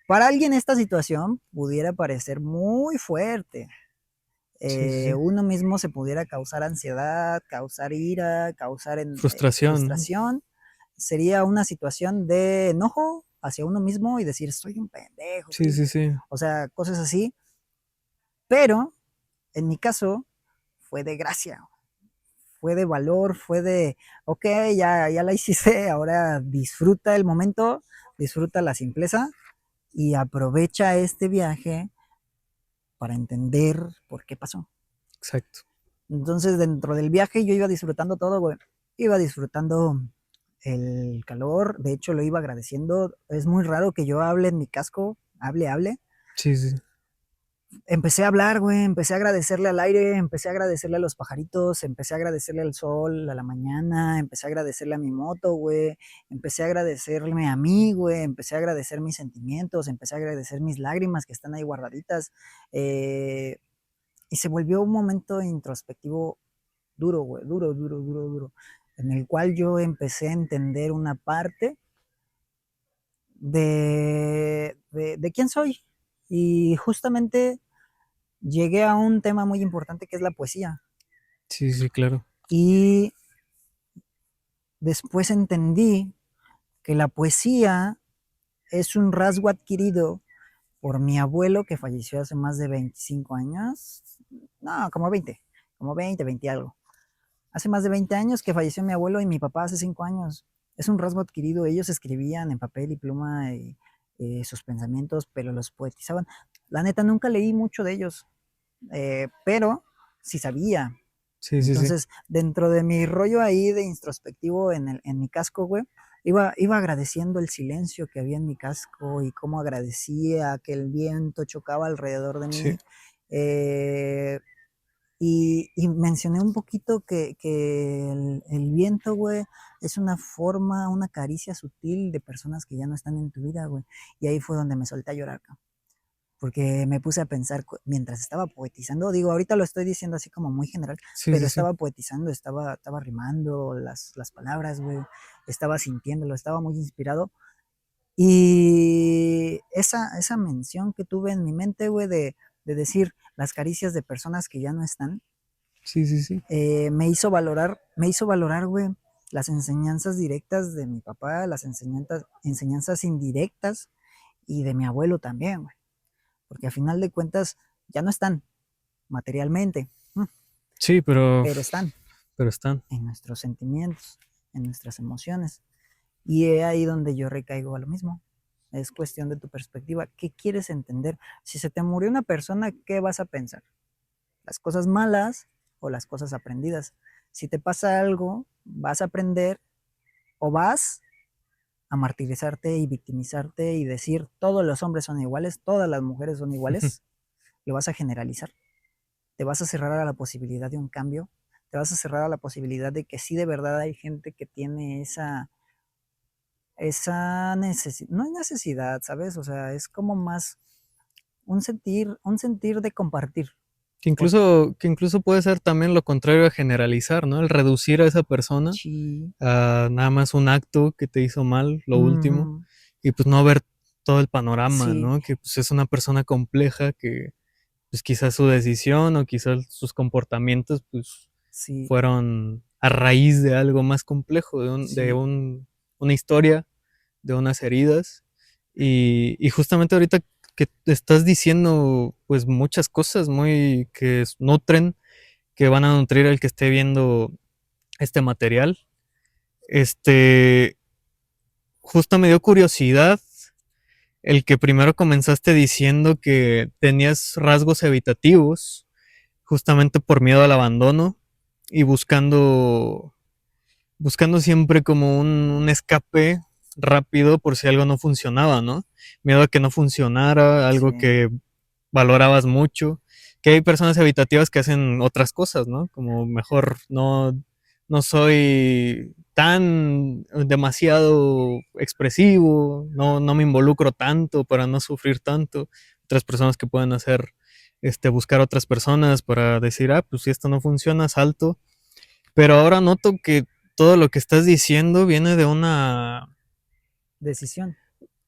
Para alguien esta situación pudiera parecer muy fuerte. Sí, sí, sí. Uno mismo se pudiera causar ansiedad, causar ira, causar Frustración, ¿no? frustración. Sería una situación de enojo hacia uno mismo y decir, soy un pendejo, Sí, sí, sí. o sea, cosas así. Pero en mi caso fue de gracia, fue de valor, fue de, ok, ya la hiciste, ahora disfruta el momento, disfruta la simpleza y aprovecha este viaje para entender por qué pasó. Exacto. Entonces, dentro del viaje yo iba disfrutando todo, güey. Iba disfrutando el calor, de hecho lo iba agradeciendo. Es muy raro que yo hable en mi casco, hable. Sí, sí. Empecé a hablar, güey, empecé a agradecerle al aire, empecé a agradecerle a los pajaritos, empecé a agradecerle al sol, a la mañana, empecé a agradecerle a mi moto, güey, empecé a agradecerme a mí, güey, empecé a agradecer mis sentimientos, empecé a agradecer mis lágrimas que están ahí guardaditas. eh, y se volvió un momento introspectivo duro, güey, duro, en el cual yo empecé a entender una parte de quién soy. Y justamente llegué a un tema muy importante que es la poesía. Sí, sí, claro. Y después entendí que la poesía es un rasgo adquirido por mi abuelo que falleció hace más de 25 años. No, como 20 algo. Hace más de 20 años que falleció mi abuelo y mi papá hace 5 años. es un rasgo adquirido. Ellos escribían en papel y pluma sus pensamientos, pero los poetizaban. La neta, nunca leí mucho de ellos, pero sí sabía. Sí, sí, sí. Entonces, dentro de mi rollo ahí de introspectivo en mi casco, güey, iba agradeciendo el silencio que había en mi casco y cómo agradecía que el viento chocaba alrededor de Sí. mí. Eh, y mencioné un poquito que el viento, güey, es una forma, una caricia sutil de personas que ya no están en tu vida, güey. Y ahí fue donde me solté a llorar, cabrón, porque me puse a pensar mientras estaba poetizando, digo, ahorita lo estoy diciendo así como muy general, Sí, pero sí, sí. estaba poetizando, estaba rimando las palabras, güey, estaba sintiéndolo, estaba muy inspirado. Y esa mención que tuve en mi mente, güey, de decir las caricias de personas que ya no están, Sí, sí, sí. me hizo valorar, güey, las enseñanzas directas de mi papá, las enseñanzas indirectas y de mi abuelo también, güey, porque a final de cuentas ya no están materialmente, Sí, pero están pero están. en nuestros sentimientos, en nuestras emociones. Y es ahí donde yo recaigo a lo mismo. Es cuestión de tu perspectiva. ¿Qué quieres entender? Si se te murió una persona, ¿qué vas a pensar? ¿Las cosas malas o las cosas aprendidas? Si te pasa algo, vas a aprender o vas a martirizarte y victimizarte y decir todos los hombres son iguales, todas las mujeres son iguales, lo vas a generalizar. Te vas a cerrar a la posibilidad de un cambio, te vas a cerrar a la posibilidad de que sí de verdad hay gente que tiene esa necesidad, no es necesidad, ¿sabes? O sea, es como más un sentir de compartir. Porque Que incluso puede ser también lo contrario a generalizar, ¿no? El reducir a esa persona sí, a nada más un acto que te hizo mal, lo último, mm, y pues no ver todo el panorama, sí, ¿no? Que pues es una persona compleja que pues quizás su decisión o quizás sus comportamientos pues sí, fueron a raíz de algo más complejo, sí, una historia, de unas heridas. Y justamente ahorita que te estás diciendo pues muchas cosas muy que nutren, que van a nutrir al que esté viendo este material. Este, justo me dio curiosidad el que primero comenzaste diciendo que tenías rasgos evitativos, justamente por miedo al abandono y buscando siempre como un escape rápido por si algo no funcionaba, ¿no? Miedo a que no funcionara, algo sí, que valorabas mucho, que hay personas evitativas que hacen otras cosas, ¿no? Como mejor no soy tan demasiado expresivo, no me involucro tanto para no sufrir tanto. Otras personas que pueden hacer, buscar otras personas para decir, ah, pues si esto no funciona, salto. Pero ahora noto que todo lo que estás diciendo viene de una, decisión.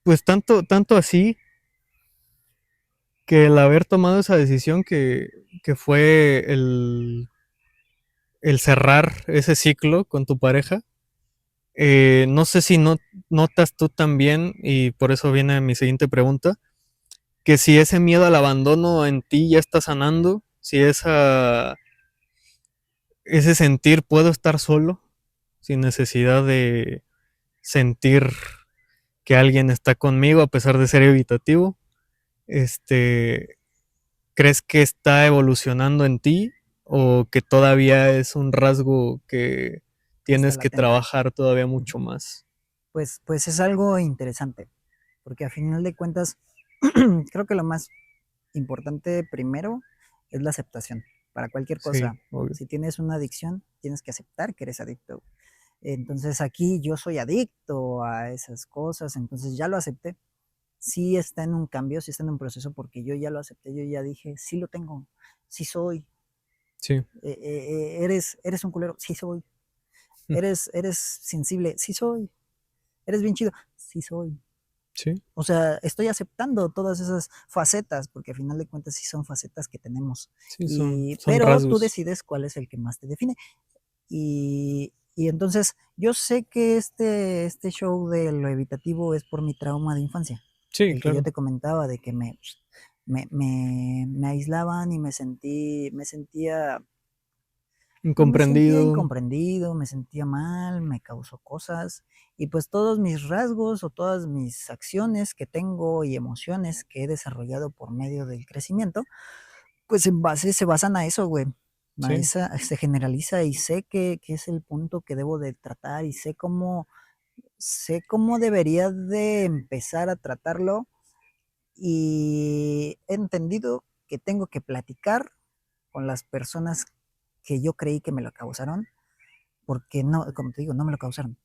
pues tanto así que el haber tomado esa decisión que fue el cerrar ese ciclo con tu pareja, no sé si notas tú también, y por eso viene mi siguiente pregunta, que si ese miedo al abandono en ti ya está sanando, si ese sentir puedo estar solo, sin necesidad de sentir que alguien está conmigo a pesar de ser evitativo, este, ¿crees que está evolucionando en ti o que todavía es un rasgo que Está tienes que latente. trabajar todavía mucho más? Pues es algo interesante, porque a final de cuentas, creo que lo más importante primero es la aceptación para cualquier Sí, cosa. obvio. Si tienes una adicción, tienes que aceptar que eres adicto. Entonces aquí yo soy adicto a esas cosas, entonces ya lo acepté. Sí está en un cambio, sí está en un proceso porque yo ya lo acepté, yo ya dije, sí lo tengo, sí soy. Sí, Eres un culero, sí soy. Eres sensible, sí soy. Eres bien chido, sí soy. sí, O sea, estoy aceptando todas esas facetas, porque al final de cuentas sí son facetas que tenemos. sí, son Pero tú rasgos. decides cuál es el que más te define. Y entonces, yo sé que este show de lo evitativo es por mi trauma de infancia, Sí, el que yo claro. te comentaba de que me aislaban y me sentía pues me sentía Incomprendido. incomprendido, me sentía mal, me causó cosas y pues todos mis rasgos o todas mis acciones que tengo y emociones que he desarrollado por medio del crecimiento, pues se basan a eso, güey. A Sí, esa, se generaliza y sé que es el punto que debo de tratar y sé cómo debería de empezar a tratarlo y he entendido que tengo que platicar con las personas que yo creí que me lo causaron, porque no, como te digo, no me lo causaron.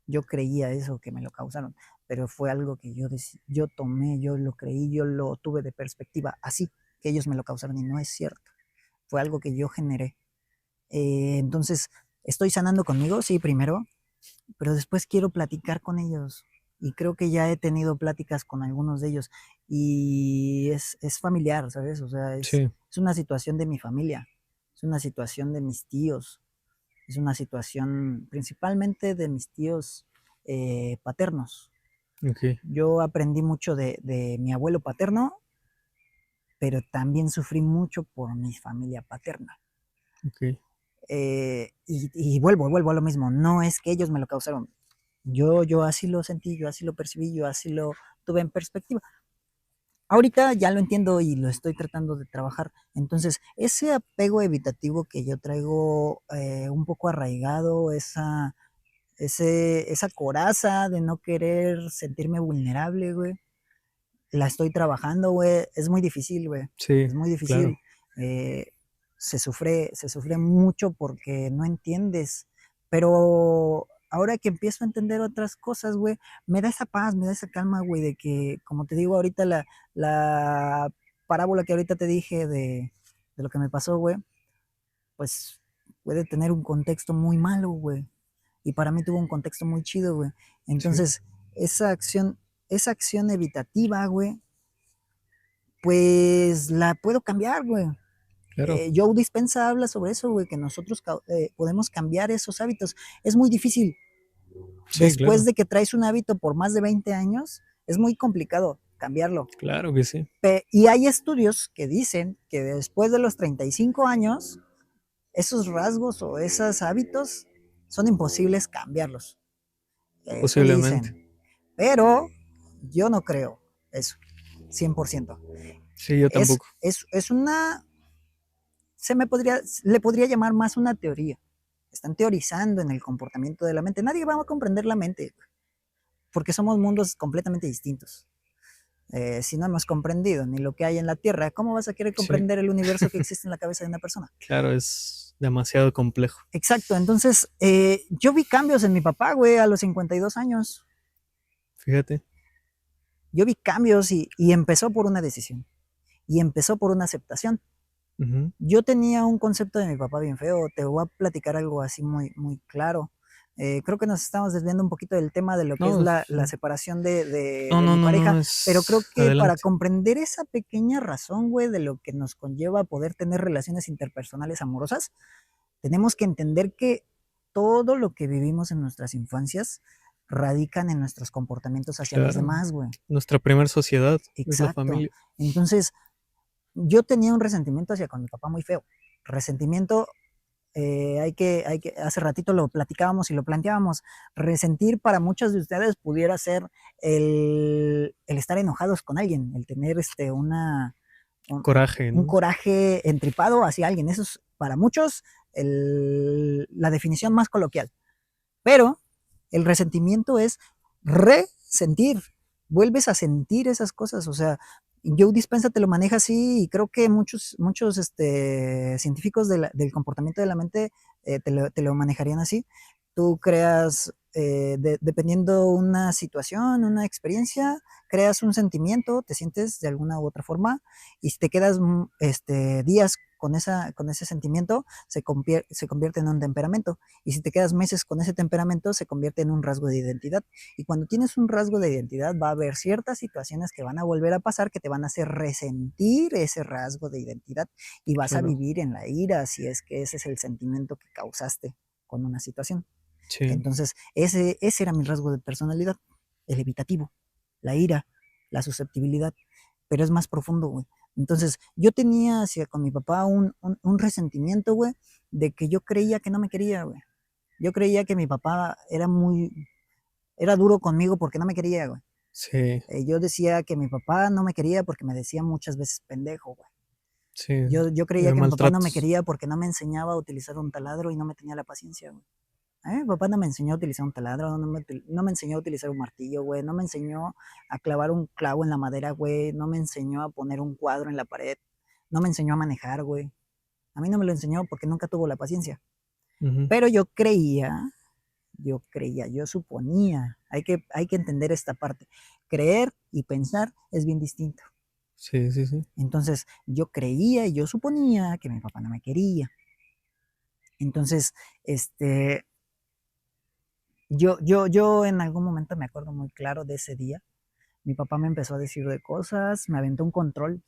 Yo creía eso que me lo causaron, pero fue algo que yo tomé, yo lo creí, yo lo tuve de perspectiva, así que ellos me lo causaron y no es cierto. Fue algo que yo generé. Entonces, estoy sanando conmigo, sí, primero, pero después quiero platicar con ellos. Y creo que ya he tenido pláticas con algunos de ellos y es familiar, ¿sabes? O sea, sí, es una situación de mi familia, es una situación de mis tíos, es una situación principalmente de mis tíos paternos. ok, Yo aprendí mucho de mi abuelo paterno, pero también sufrí mucho por mi familia paterna. ok. Y vuelvo a lo mismo, no es que ellos me lo causaron, yo así lo sentí, yo así lo percibí, yo así lo tuve en perspectiva. Ahorita ya lo entiendo y lo estoy tratando de trabajar. Entonces, ese apego evitativo que yo traigo un poco arraigado, esa coraza de no querer sentirme vulnerable, güey, la estoy trabajando, güey. Es muy difícil, güey. Sí, Es muy claro. difícil. Eh, se sufre mucho porque no entiendes. Pero ahora que empiezo a entender otras cosas, güey, me da esa paz, me da esa calma, güey, de que, como te digo ahorita, la parábola que ahorita te dije de lo que me pasó, güey, pues puede tener un contexto muy malo, güey. Y para mí tuvo un contexto muy chido, güey. Sí, Entonces, esa acción, esa acción evitativa, güey, pues la puedo cambiar, güey. claro. Joe Dispensa habla sobre eso, güey, que nosotros podemos cambiar esos hábitos. Es muy difícil. Sí, Después claro. de que traes un hábito por más de 20 años, es muy complicado cambiarlo. Claro que sí. Y hay estudios que dicen que después de los 35 años, esos rasgos o esos hábitos son imposibles cambiarlos. Eso Posiblemente. dicen. Pero yo no creo eso, 100%. Sí, yo tampoco. Es una, le podría llamar más una teoría. Están teorizando en el comportamiento de la mente. Nadie va a comprender la mente porque somos mundos completamente distintos. Si no hemos comprendido ni lo que hay en la Tierra, ¿cómo vas a querer Sí, comprender el universo que existe en la cabeza de una persona? claro, es demasiado complejo. Exacto, entonces yo vi cambios en mi papá, güey, a los 52 años. Fíjate. Yo vi cambios y empezó por una decisión y empezó por una aceptación. Ujú. Yo tenía un concepto de mi papá bien feo, te voy a platicar algo así muy, muy claro. Creo que nos estamos desviando un poquito del tema de lo que es No, la separación no, de no, mi no, pareja, no, pero creo es que para adelante. comprender esa pequeña razón, güey, de lo que nos conlleva poder tener relaciones interpersonales amorosas, tenemos que entender que todo lo que vivimos en nuestras infancias radican en nuestros comportamientos hacia los Claro. demás, güey. Nuestra primera sociedad es la Exacto. familia. Entonces, yo tenía un resentimiento hacia con mi papá muy feo. Resentimiento, hace ratito lo platicábamos y lo planteábamos. Resentir para muchos de ustedes pudiera ser el estar enojados con alguien, el tener un, Coraje, un ¿no? coraje entripado hacia alguien. Eso es para muchos la definición más coloquial. Pero el resentimiento es resentir, vuelves a sentir esas cosas, o sea, Joe Dispensa te lo maneja así y creo que muchos científicos del comportamiento de la mente te lo manejarían así. Tú creas, dependiendo una situación, una experiencia, creas un sentimiento, te sientes de alguna u otra forma y si te quedas días con ese sentimiento, se convierte en un temperamento. Y si te quedas meses con ese temperamento, se convierte en un rasgo de identidad. Y cuando tienes un rasgo de identidad, va a haber ciertas situaciones que van a volver a pasar que te van a hacer resentir ese rasgo de identidad y vas a Claro. vivir en la ira si es que ese es el sentimiento que causaste con una situación. Sí, Entonces, ese era mi rasgo de personalidad, el evitativo, la ira, la susceptibilidad, pero es más profundo, güey. Entonces, yo tenía hacia con mi papá un resentimiento, güey, de que yo creía que no me quería, güey. Yo creía que mi papá era duro conmigo porque no me quería, güey. Sí, Yo decía que mi papá no me quería porque me decía muchas veces pendejo, güey. sí, Yo creía que mi papá no me maltratos. quería porque no me enseñaba a utilizar un taladro y no me tenía la paciencia, güey. A mí mi papá no me enseñó a utilizar un taladro, no me enseñó a utilizar un martillo, güey, no me enseñó a clavar un clavo en la madera, güey, no me enseñó a poner un cuadro en la pared, no me enseñó a manejar, güey. A mí no me lo enseñó porque nunca tuvo la paciencia. Ujú. Pero yo suponía, hay que entender esta parte. Creer y pensar es bien distinto. Sí, sí, sí. Entonces, yo creía y yo suponía que mi papá no me quería. Entonces, este, yo en algún momento me acuerdo muy claro de ese día. Mi papá me empezó a decir de cosas, me aventó un control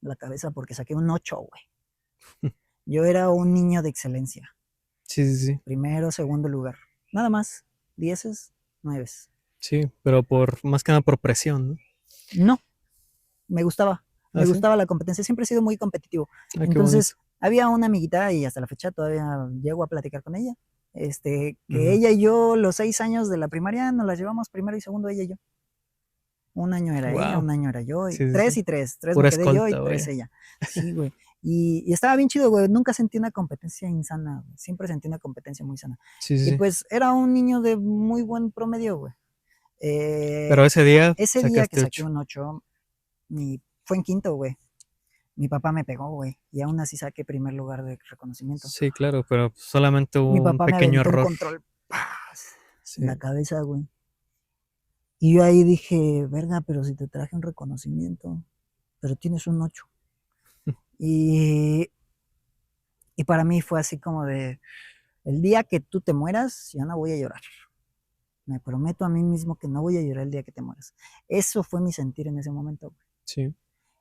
en la cabeza porque saqué un 8, güey. Yo era un niño de excelencia. Sí, sí, sí. Primero, segundo lugar. Nada más. Dieces, nueves. Sí, pero por más que nada por presión, ¿no? No, me gustaba. Ah, Me sí. gustaba la competencia. Siempre he sido muy competitivo. Ah, qué bonito. Entonces, había una amiguita y hasta la fecha todavía llego a platicar con ella. Que Ujú. ella y yo, los 6 años de la primaria, nos las llevamos primero y segundo ella y yo. Un año era ella, Wow. un año era yo, y Sí, sí, tres sí. y tres. Tres me Pura quedé yo y escolta, tres vaya. ella. Sí, güey. Y estaba bien chido, güey. Nunca sentí una competencia insana, güey. Siempre sentí una competencia muy sana. Sí, sí, Y sí. pues era un niño de muy buen promedio, güey. Pero Eh, ese día ese día que sacaste saqué 8. un 8 fue en quinto, güey. Mi papá me pegó, güey. Y aún así saqué primer lugar de reconocimiento. Sí, claro, pero solamente Mi hubo un papá me pequeño aventó un error. control ¡paz! En la Sí. cabeza, güey. Y yo ahí dije, verga, pero si te traje un reconocimiento, pero tienes un 8. Y, y para mí fue así como de, el día que tú te mueras, yo no voy a llorar. Me prometo a mí mismo que no voy a llorar el día que te mueras. Eso fue mi sentir en ese momento. Sí,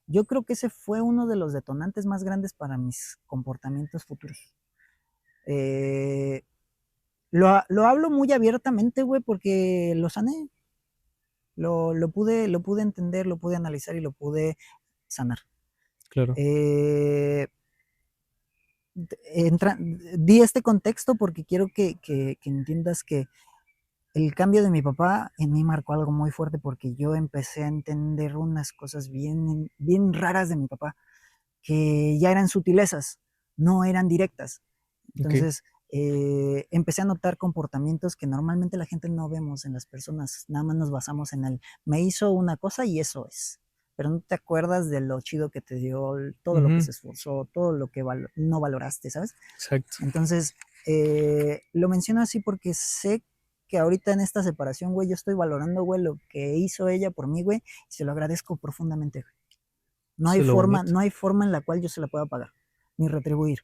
Yo creo que ese fue uno de los detonantes más grandes para mis comportamientos futuros. Eh, lo hablo muy abiertamente, güey, porque lo sané. Lo pude entender, lo pude analizar y lo pude sanar. claro. Eh, di este contexto porque quiero que entiendas que el cambio de mi papá en mí marcó algo muy fuerte porque yo empecé a entender unas cosas bien raras de mi papá, que ya eran sutilezas, no eran directas. Ok, Entonces, empecé a notar comportamientos que normalmente la gente no vemos en las personas, nada más nos basamos en el, me hizo una cosa y eso es, pero no te acuerdas de lo chido que te dio, todo lo que ujú, se esforzó, todo lo que no valoraste, ¿sabes? exacto. Entonces, lo menciono así porque sé que ahorita en esta separación, güey, yo estoy valorando, güey, lo que hizo ella por mí, güey, y se lo agradezco profundamente, güey. Eso es lo bonito. No hay forma en la cual yo se la pueda pagar, ni retribuir.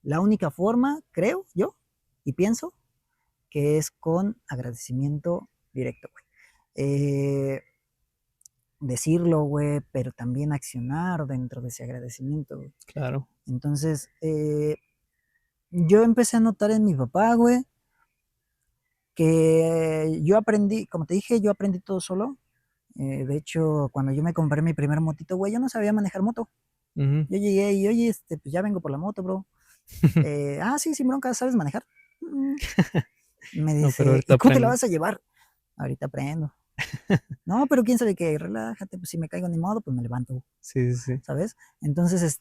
La única forma, creo yo, y pienso, que es con agradecimiento directo, güey. Eh, Decirlo, güey, pero también accionar dentro de ese agradecimiento, güey. Claro. Entonces, yo empecé a notar en mi papá, güey, que yo aprendí, como te dije, yo aprendí todo solo. De hecho, cuando yo me compré mi primer motito, güey, yo no sabía manejar moto. Ujú. Yo llegué y, oye, pues ya vengo por la moto, bro. Sí, sin bronca, ¿sabes manejar? Mm. Me No, pero dice, ahorita ¿y cómo te la aprende. vas a llevar? Ahorita aprendo. No, pero quién sabe qué, relájate, pues si me caigo ni modo, pues me levanto, Sí, sí, sí. ¿sabes? Entonces,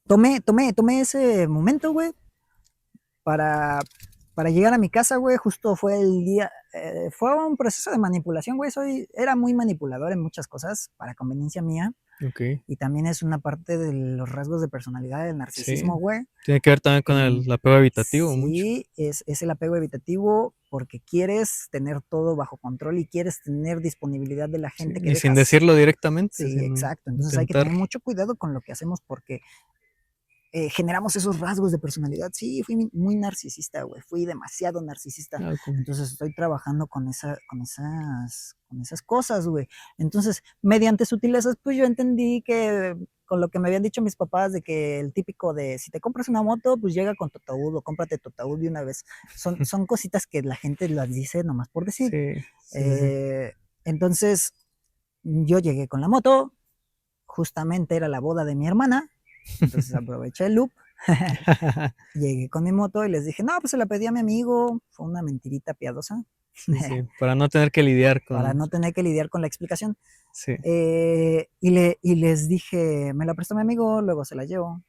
tomé ese momento, güey, para, para llegar a mi casa, güey, justo fue el día, fue un proceso de manipulación, güey, era muy manipulador en muchas cosas, para conveniencia mía, Ok. y también es una parte de los rasgos de personalidad del Sí. narcisismo, güey. Tiene que ver también con el apego evitativo, mucho. Sí, es el apego evitativo porque quieres tener todo bajo control y quieres tener disponibilidad de la Sí. gente que Y sin dejas. decirlo directamente, Sí, sin exacto. Entonces hay que intentar. tener mucho cuidado con lo que hacemos porque generamos esos rasgos de personalidad. Sí, fui muy narcisista, güey. Fui demasiado narcisista. Ah, Entonces estoy trabajando con esas cosas, güey. Entonces, mediante sutilezas, pues yo entendí que con lo que me habían dicho mis papás de que el típico de si te compras una moto, pues llega con tu ataúd o cómprate tu ataúd de una vez. Son cositas que la gente las dice nomás por decir. sí, sí, sí, sí. Eh, entonces, yo llegué con la moto, justamente era la boda de mi hermana, entonces aproveché el loop, llegué con mi moto y les dije, no, pues se la pedí a mi amigo, fue una mentirita piadosa, Sí, sí, para no tener que lidiar para con... no tener que lidiar con la explicación. Sí. Y les dije, me la prestó mi amigo, luego se la llevo.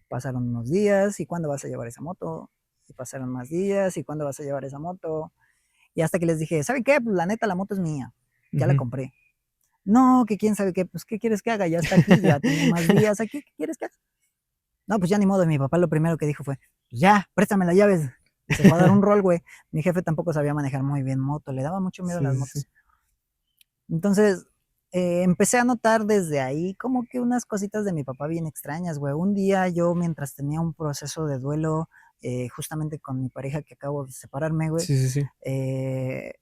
Pasaron unos días, ¿y cuándo vas a llevar esa moto? Y pasaron más días, ¿y cuándo vas a llevar esa moto? Y hasta que les dije, ¿sabe qué? Pues la neta, la moto es mía, ya la Ujú. compré. No, que quién sabe qué, pues ¿qué quieres que haga? Ya está aquí, ya tiene más días aquí, ¿qué quieres que haga? No, pues ya ni modo, mi papá lo primero que dijo fue, pues ya, préstame las llaves. Y se fue a dar un rol, güey. Mi jefe tampoco sabía manejar muy bien moto, le daba mucho miedo a Sí, las sí, sí. motos. Entonces, empecé a notar desde ahí como que unas cositas de mi papá bien extrañas, güey. Un día yo, mientras tenía un proceso de duelo, justamente con mi pareja que acabo de separarme, güey, Sí, sí, sí. eh,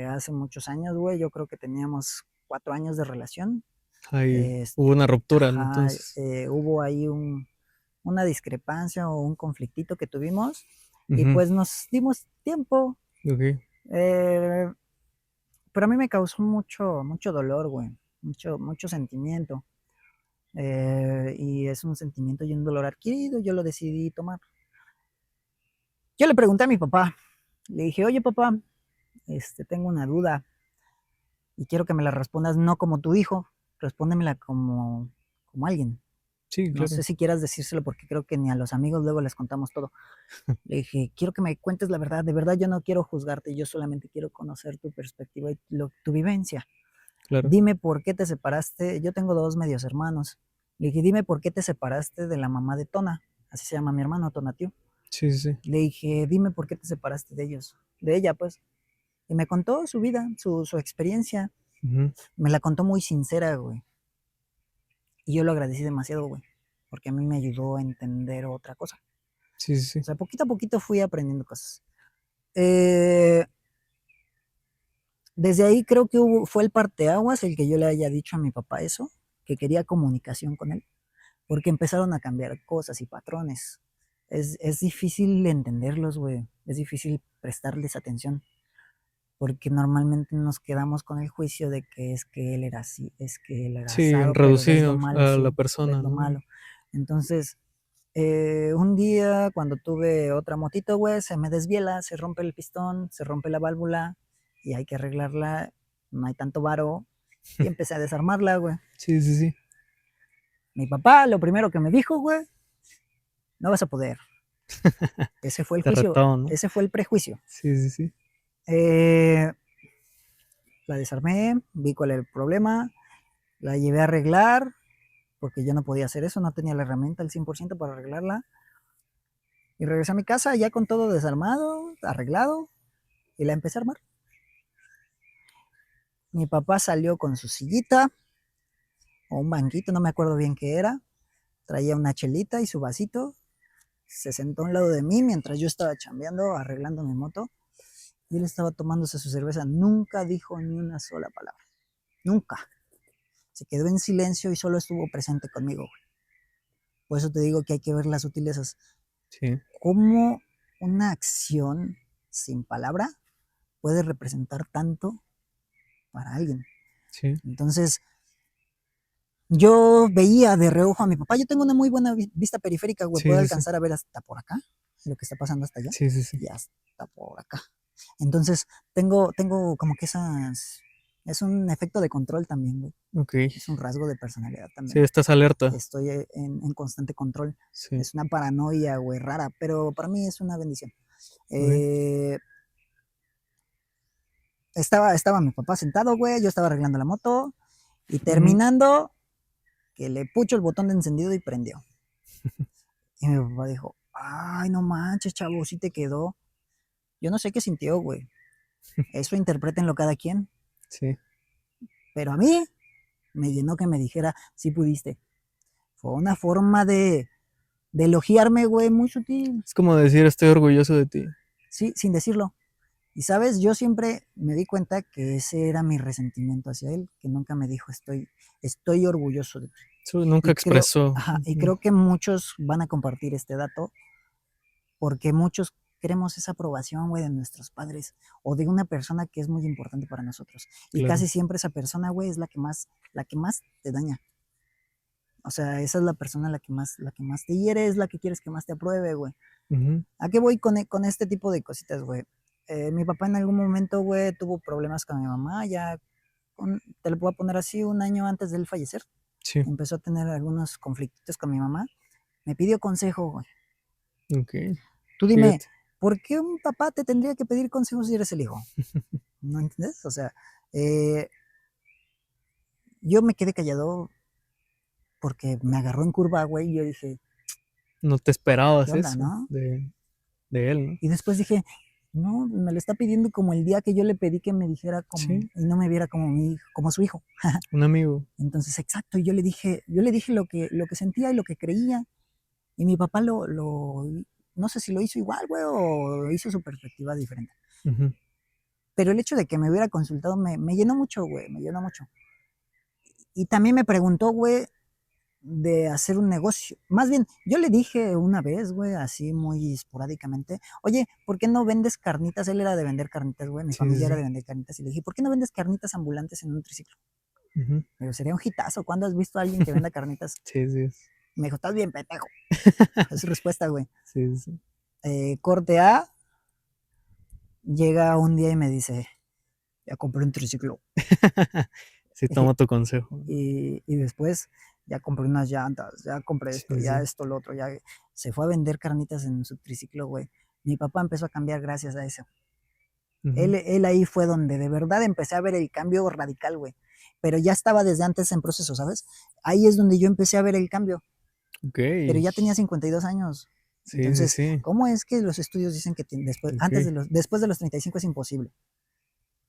hace muchos años, güey, yo creo que teníamos 4 años de relación. Ahí Este, hubo una ruptura, ¿no? ajá, Entonces, hubo ahí una discrepancia o un conflictito que tuvimos y ujú, pues nos dimos tiempo. ok. eh, pero a mí me causó mucho dolor, güey, mucho sentimiento. Y es un sentimiento y un dolor adquirido, yo lo decidí tomar. Yo le pregunté a mi papá, le dije, oye papá, tengo una duda y quiero que me la respondas no como tu hijo, respóndemela como alguien. Sí, No claro. sé si quieras decírselo porque creo que ni a los amigos luego les contamos todo. Le dije, quiero que me cuentes la verdad, de verdad yo no quiero juzgarte, yo solamente quiero conocer tu perspectiva y tu vivencia. Claro. Dime por qué te separaste, yo tengo dos medios hermanos. Le dije, dime por qué te separaste de la mamá de Tona, así se llama mi hermano, Tonatiu. Sí, sí, sí. Le dije, dime por qué te separaste de ellos, de ella pues. Y me contó su vida, su experiencia, Ujú. me la contó muy sincera, güey. Y yo lo agradecí demasiado, güey, porque a mí me ayudó a entender otra cosa. Sí, sí, O sí. sea, poquito a poquito fui aprendiendo cosas. Eh, Desde ahí creo que fue el parteaguas el que yo le haya dicho a mi papá eso, que quería comunicación con él, porque empezaron a cambiar cosas y patrones. Es difícil entenderlos, güey, es difícil prestarles atención, porque normalmente nos quedamos con el juicio de que es que él era así, es que él era Sí, asado, pero ves lo reducido malo, a la sí, ves persona, lo ¿no? malo. Entonces, un día cuando tuve otra motito, güey, se me desviela, se rompe el pistón, se rompe la válvula y hay que arreglarla, no hay tanto varo y empecé a desarmarla, güey. Sí, sí, sí. Mi papá lo primero que me dijo, güey, no vas a poder. Ese fue el Te juicio, retó, ¿no? ese fue el prejuicio. Sí, sí, sí. Eh, la desarmé, vi cuál era el problema, la llevé a arreglar, porque yo no podía hacer eso, no tenía la herramienta al 100% para arreglarla. Y regresé a mi casa ya con todo desarmado, arreglado, y la empecé a armar. Mi papá salió con su sillita o un banquito, no me acuerdo bien qué era. Traía una chelita y su vasito. Se sentó a un lado de mí mientras yo estaba chambeando, arreglando mi moto. Y él estaba tomándose su cerveza. Nunca dijo ni una sola palabra. Nunca. Se quedó en silencio y solo estuvo presente conmigo. Por eso te digo que hay que ver las sutilezas. Sí, Cómo una acción sin palabra puede representar tanto para alguien. sí. Entonces, yo veía de reojo a mi papá. Yo tengo una muy buena vista periférica, güey. Sí, Puedo sí, sí. alcanzar a ver hasta por acá lo que está pasando hasta allá Sí, sí, sí. y hasta por acá. Entonces, tengo como que esas. Es un efecto de control también, güey. Ok. Es un rasgo de personalidad Sí, también. estás alerta. Estoy en constante control. Sí. Es una paranoia, güey, rara, pero para mí es una bendición. Ok. Eh, estaba mi papá sentado, güey. Yo estaba arreglando la moto y Ujú. terminando, que le pucho el botón de encendido y prendió. Y mi papá dijo, ay, no manches, chavo, sí te quedó. Yo no sé qué sintió, güey. Eso interpretenlo cada quien. Sí. Pero a mí me llenó que me dijera, sí pudiste. Fue una forma de elogiarme, güey, muy sutil. Es como decir, estoy orgulloso de ti. Sí, sin decirlo. Y sabes, yo siempre me di cuenta que ese era mi resentimiento hacia él, que nunca me dijo, estoy orgulloso de ti. Eso nunca Y creo, expresó. ajá, y Ujú. creo que muchos van a compartir este dato porque muchos queremos esa aprobación, güey, de nuestros padres o de una persona que es muy importante para nosotros. Y Claro. casi siempre esa persona, güey, es la que más te daña. O sea, esa es la persona la que más te hiere, es la que quieres que más te apruebe, güey. Ujú. ¿A qué voy con este tipo de cositas, güey? Mi papá en algún momento, güey, tuvo problemas con mi mamá, ya, te lo puedo poner así, un año antes de él fallecer. Sí, Empezó a tener algunos conflictos con mi mamá. Me pidió consejo, güey. ok, Tú dime, fíjate. ¿por qué un papá te tendría que pedir consejos si eres el hijo? ¿No entiendes? O sea, eh, yo me quedé callado porque me agarró en curva, güey, y yo dije, No te ¿qué esperabas onda, eso no? de él, ¿no? Y después dije, no, me lo está pidiendo como el día que yo le pedí que me dijera como, Sí, y no me viera como mi hijo, como su hijo. un amigo. Entonces, exacto, y yo le dije lo que sentía y lo que creía, y mi papá no sé si lo hizo igual, güey, o hizo su perspectiva diferente. Ujú. Pero el hecho de que me hubiera consultado me llenó mucho, güey, me llenó mucho. Y también me preguntó, güey, de hacer un negocio. Más bien, yo le dije una vez, güey, así muy esporádicamente, oye, ¿por qué no vendes carnitas? Él era de vender carnitas, güey, mi Sí, sí, familia era sí. de vender carnitas. Y le dije, ¿por qué no vendes carnitas ambulantes en un triciclo? Ujú. Pero sería un hitazo. ¿Cuándo has visto a alguien que venda carnitas? Sí, sí. Me dijo, estás bien, pendejo. Es su respuesta, güey. Sí, sí. Corte A, llega un día y me dice, ya compré un triciclo. Sí, tomo tu consejo. Y después ya compré unas llantas, ya compré esto, Sí, ya sí. esto, lo otro, ya se fue a vender carnitas en su triciclo, güey. Mi papá empezó a cambiar gracias a eso. Ujú. Él ahí fue donde de verdad empecé a ver el cambio radical, güey. Pero ya estaba desde antes en proceso, ¿sabes? Ahí es donde yo empecé a ver el cambio, Ok. pero ya tenía 52 años. Sí, sí, Entonces, sí. ¿cómo es que los estudios dicen que Ok. después de los 35 es imposible?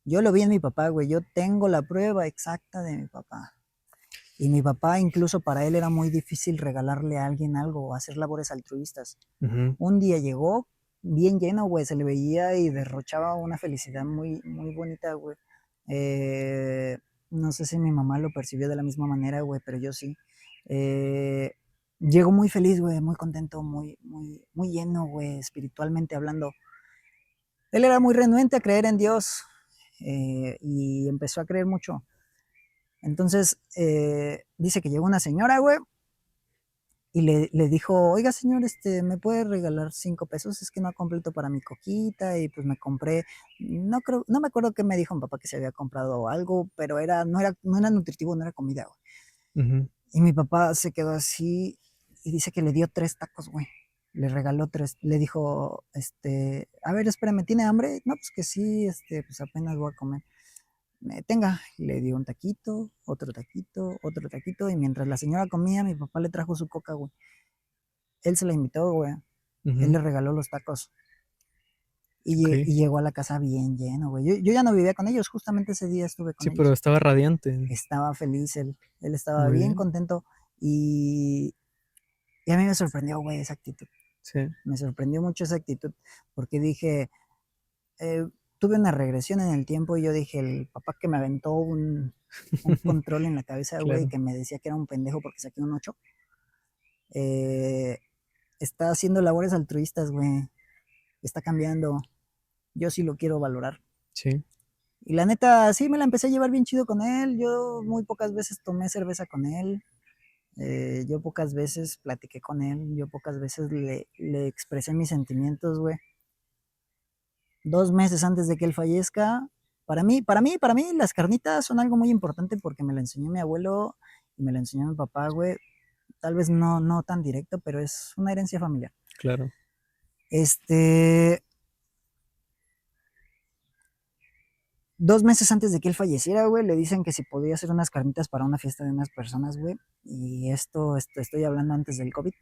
Yo lo vi en mi papá, güey. Yo tengo la prueba exacta de mi papá. Y mi papá, incluso para él era muy difícil regalarle a alguien algo o hacer labores altruistas. Ujú. Un día llegó bien lleno, güey, se le veía y derrochaba una felicidad muy, muy bonita, güey. Eh, no sé si mi mamá lo percibió de la misma manera, güey, pero yo sí. Eh, llegó muy feliz, güey, muy contento, muy, muy, muy lleno, güey, espiritualmente hablando. Él era muy renuente a creer en Dios y empezó a creer mucho. Entonces, dice que llegó una señora, güey, y le dijo, oiga señor, ¿me puede regalar 5 pesos? Es que no completo para mi coquita y pues me compré, no me acuerdo qué me dijo mi papá que se había comprado algo, pero no era nutritivo, no era comida, güey. Ujú. Y mi papá se quedó así y dice que le dio 3 tacos, güey. Le regaló tres, le dijo, a ver, espérame, ¿tiene hambre? No, pues que sí, pues apenas voy a comer. Tenga, le dio un taquito, otro taquito, y mientras la señora comía, mi papá le trajo su coca, güey. Él se la invitó, güey. Él Ujú. le regaló los tacos. Ok. Y llegó a la casa bien lleno, güey. Yo ya no vivía con ellos, justamente ese día estuve con Sí, pero ellos. estaba radiante. Estaba feliz, él estaba Muy bien bien. contento y, y a mí me sorprendió, güey, esa actitud. Sí. Me sorprendió mucho esa actitud porque dije, eh, tuve una regresión en el tiempo y yo dije, el papá que me aventó un control en la cabeza, güey, Claro. que me decía que era un pendejo porque saqué un 8, eh, está haciendo labores altruistas, güey. Está cambiando. Yo sí lo quiero valorar. Sí. Y la neta, sí me la empecé a llevar bien chido con él. Yo muy pocas veces tomé cerveza con él. Yo pocas veces platiqué con él. Yo pocas veces le expresé mis sentimientos, güey. 2 meses antes de que él fallezca, para mí, las carnitas son algo muy importante porque me lo enseñó mi abuelo y me lo enseñó mi papá, güey. Tal vez no tan directo, pero es una herencia familiar. Claro. Este, 2 meses antes de que él falleciera, güey, le dicen que si podía hacer unas carnitas para una fiesta de unas personas, güey. Y esto estoy hablando antes del COVID,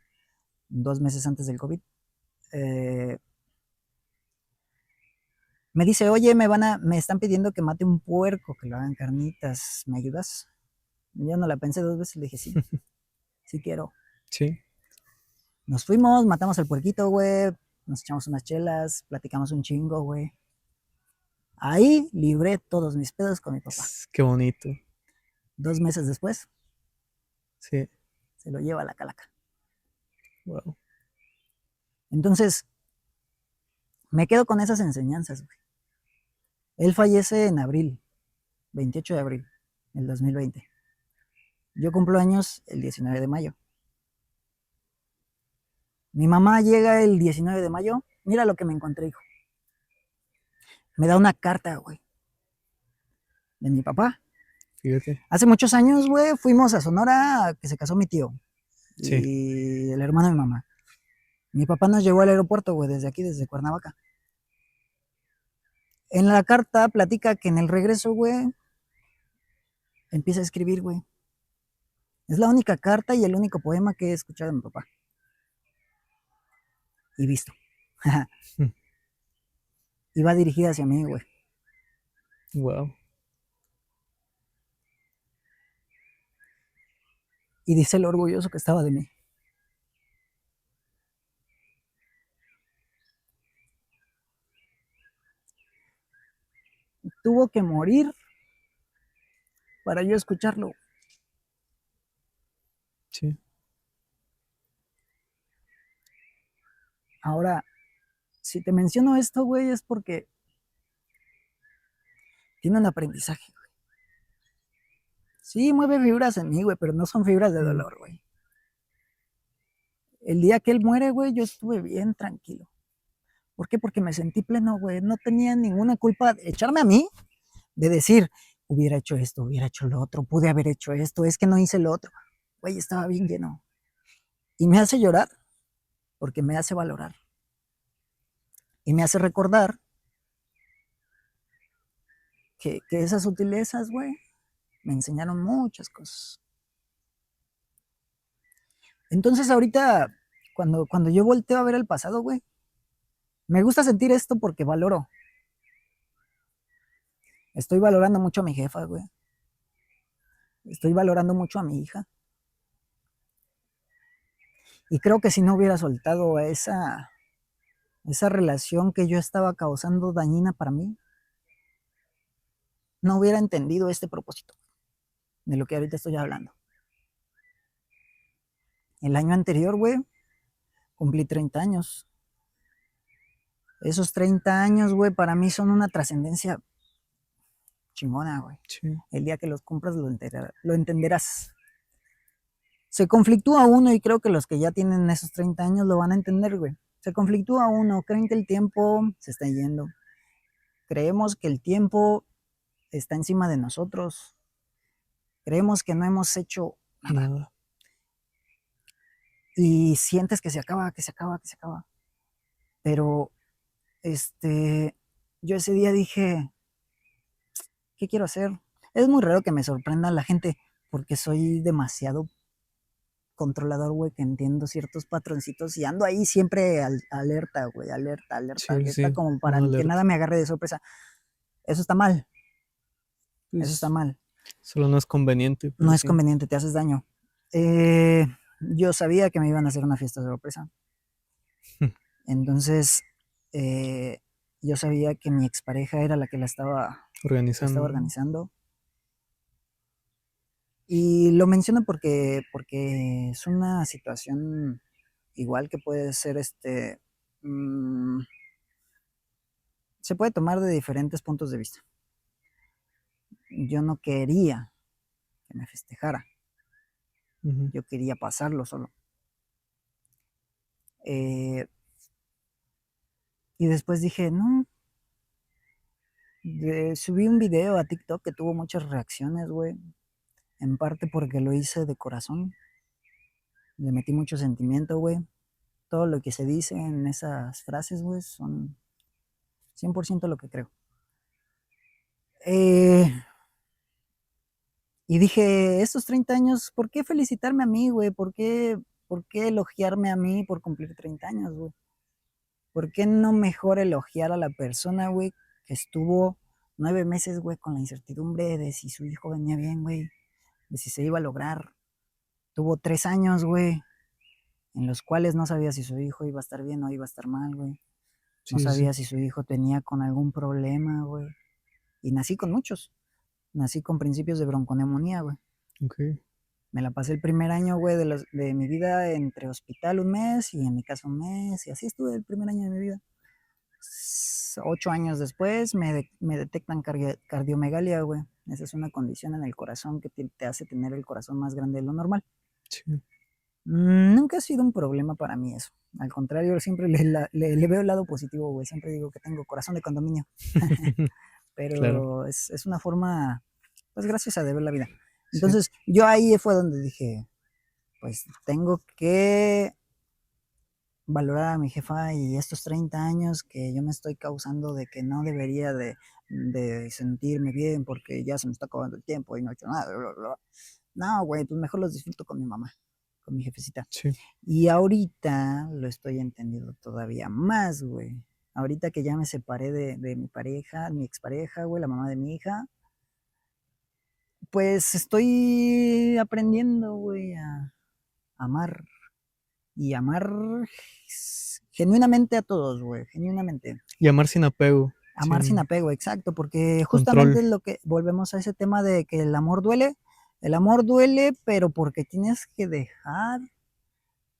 2 meses antes del COVID. Eh, me dice, oye, me están pidiendo que mate un puerco, que lo hagan carnitas, ¿me ayudas? Yo no la pensé 2 veces, le dije, sí, sí quiero. Sí. Nos fuimos, matamos al puerquito, güey, nos echamos unas chelas, platicamos un chingo, güey. Ahí libré todos mis pedos con mi papá. Qué bonito. 2 meses después, Sí. se lo lleva a la calaca. Wow. Entonces, me quedo con esas enseñanzas, güey. Él fallece en abril, 28 de abril del 2020. Yo cumplo años el 19 de mayo. Mi mamá llega el 19 de mayo. Mira lo que me encontré, hijo. Me da una carta, güey, de mi papá. Fíjate. Hace muchos años, güey, fuimos a Sonora, que se casó mi tío Sí. y el hermano de mi mamá. Mi papá nos llevó al aeropuerto, güey, desde aquí, desde Cuernavaca. En la carta platica que en el regreso, güey, empieza a escribir, güey. Es la única carta y el único poema que he escuchado de mi papá. Y visto. Y va dirigida hacia mí, güey. Wow. Y dice lo orgulloso que estaba de mí. Tuvo que morir para yo escucharlo. Sí. Ahora, si te menciono esto, güey, es porque tiene un aprendizaje, güey. Sí, mueve fibras en mí, güey, pero no son fibras de dolor, güey. El día que él muere, güey, yo estuve bien tranquilo. ¿Por qué? Porque me sentí pleno, güey. No tenía ninguna culpa de echarme a mí, de decir, hubiera hecho esto, hubiera hecho lo otro, pude haber hecho esto, es que no hice lo otro. Güey, estaba bien lleno. Y me hace llorar porque me hace valorar. Y me hace recordar que esas sutilezas, güey, me enseñaron muchas cosas. Entonces ahorita, cuando yo volteo a ver el pasado, güey, me gusta sentir esto porque valoro. Estoy valorando mucho a mi jefa, güey. Estoy valorando mucho a mi hija. Y creo que si no hubiera soltado esa relación que yo estaba causando dañina para mí, no hubiera entendido este propósito de lo que ahorita estoy hablando. El año anterior, güey, cumplí 30 años. Esos 30 años, güey, para mí son una trascendencia chingona, güey. Sí. El día que los cumplas lo entenderás. Se conflictúa uno y creo que los que ya tienen esos 30 años lo van a entender, güey. Se conflictúa uno, creen que el tiempo se está yendo. Creemos que el tiempo está encima de nosotros. Creemos que no hemos hecho nada. Nada. Y sientes que se acaba, que se acaba, que se acaba. Pero, yo ese día dije, ¿qué quiero hacer? Es muy raro que me sorprenda la gente porque soy demasiado controlador, güey, que entiendo ciertos patroncitos y ando ahí siempre alerta, güey, alerta, alerta, Sí, alerta, sí. como para Modo que alerta. nada me agarre de sorpresa. Eso está mal, eso está Pues mal. solo no es conveniente, No pero es sí. conveniente, te haces daño. Yo sabía que me iban a hacer una fiesta de sorpresa. Entonces, yo sabía que mi expareja era la que la estaba Organizando. organizando. Y lo menciono porque es una situación igual que puede ser mm, se puede tomar de diferentes puntos de vista. Yo no quería que me festejara, yo quería pasarlo solo. Eh, y después dije, no, subí un video a TikTok que tuvo muchas reacciones, güey, en parte porque lo hice de corazón, le metí mucho sentimiento, güey. Todo lo que se dice en esas frases, güey, son 100% lo que creo. Eh, y dije, estos 30 años, ¿por qué felicitarme a mí, güey? ¿Por qué elogiarme a mí por cumplir 30 años, güey? ¿Por qué no mejor elogiar a la persona, güey, que estuvo 9 meses, güey, con la incertidumbre de si su hijo venía bien, güey, de si se iba a lograr? Tuvo 3 años, güey, en los cuales no sabía si su hijo iba a estar bien o iba a estar mal, güey. No Sí, sí. sabía si su hijo tenía con algún problema, güey. Y nací con muchos. Nací con principios de bronconeumonía, güey. Ok. Me la pasé el primer año, güey, de mi vida entre hospital un mes y en mi casa un mes. Y así estuve el primer año de mi vida. 8 años después me detectan cardiomegalia, güey. Esa es una condición en el corazón que te hace tener el corazón más grande de lo normal. Sí. Nunca ha sido un problema para mí eso. Al contrario, siempre le veo el lado positivo, güey. Siempre digo que tengo corazón de condominio. Claro. Pero es una forma, pues, graciosa de ver la vida. Sí. Entonces, yo ahí fue donde dije, pues, tengo que valorar a mi jefa y estos 30 años que yo me estoy causando de que no debería de sentirme bien porque ya se me está acabando el tiempo y no he hecho nada. Bla, bla, bla. No, güey, pues mejor los disfruto con mi mamá, con mi jefecita. Sí. Y ahorita lo estoy entendiendo todavía más, güey. Ahorita que ya me separé de mi pareja, mi expareja, güey, la mamá de mi hija, pues estoy aprendiendo, güey, a amar. Y amar genuinamente a todos, güey, genuinamente. Y amar sin apego, Amar sin sin apego, exacto, porque control. justamente lo que volvemos a ese tema de que el amor duele, pero porque tienes que dejar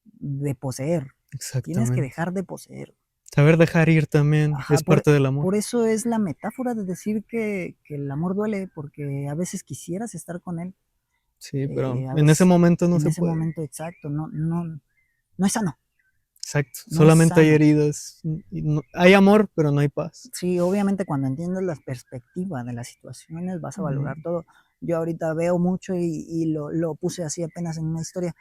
de poseer, tienes que Exactamente. dejar de poseer. Saber dejar ir también Ajá, es parte del amor. por eso es la metáfora de decir que el amor duele, porque a veces quisieras estar con él, Sí, pero a en ese veces momento no en se ese puede. momento exacto, no es sano, Exacto. no es Solamente hay sano. heridas. Hay amor, pero no hay paz. Sí, obviamente cuando entiendes la perspectiva de las situaciones vas a valorar Mm, todo. Yo ahorita veo mucho y lo puse así apenas en una historia.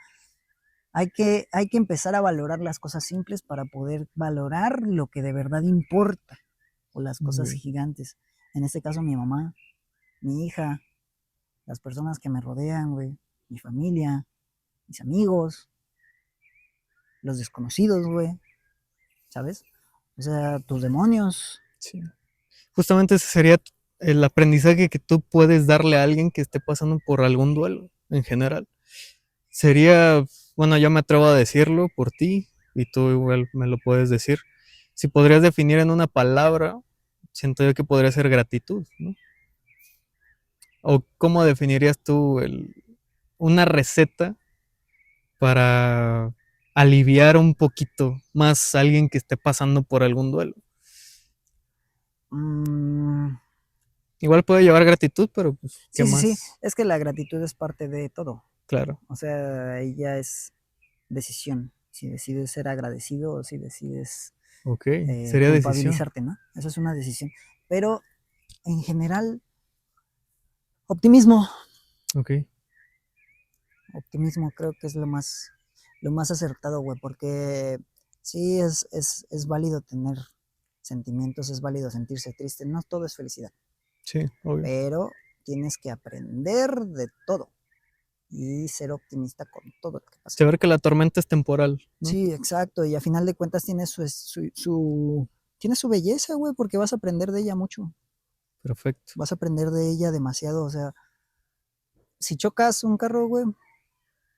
Hay que empezar a valorar las cosas simples para poder valorar lo que de verdad importa o las muy cosas bien. gigantes. En este caso mi mamá, mi hija, las personas que me rodean, güey, mi familia, mis amigos, los desconocidos, güey, ¿sabes? O sea, tus demonios. Sí. Justamente ese sería el aprendizaje que tú puedes darle a alguien que esté pasando por algún duelo en general. Sería, bueno, yo me atrevo a decirlo por ti y tú igual me lo puedes decir. Si podrías definir en una palabra, siento yo que podría ser gratitud, ¿no? ¿O cómo definirías tú una receta para aliviar un poquito más a alguien que esté pasando por algún duelo? Mm, Igual puede llevar gratitud, pero pues, ¿qué sí, sí, sí, más? es que la gratitud es parte de todo. Claro. O sea, ella es decisión. Si decides ser agradecido o si decides Ok, sería decisión. culpabilizarte, ¿no? Esa es una decisión. Pero en general, optimismo. Ok, Optimismo creo que es lo más acertado, güey, porque sí es válido tener sentimientos, es válido sentirse triste, no todo es felicidad, sí, obvio. pero tienes que aprender de todo y ser optimista con todo lo que pasa. Saber que la tormenta es temporal, ¿no? Sí, exacto, y a final de cuentas tiene su belleza, güey, porque vas a aprender de ella mucho, Perfecto. vas a aprender de ella demasiado, o sea, si chocas un carro, güey,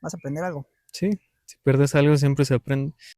vas a aprender algo. Sí, si pierdes algo siempre se aprende.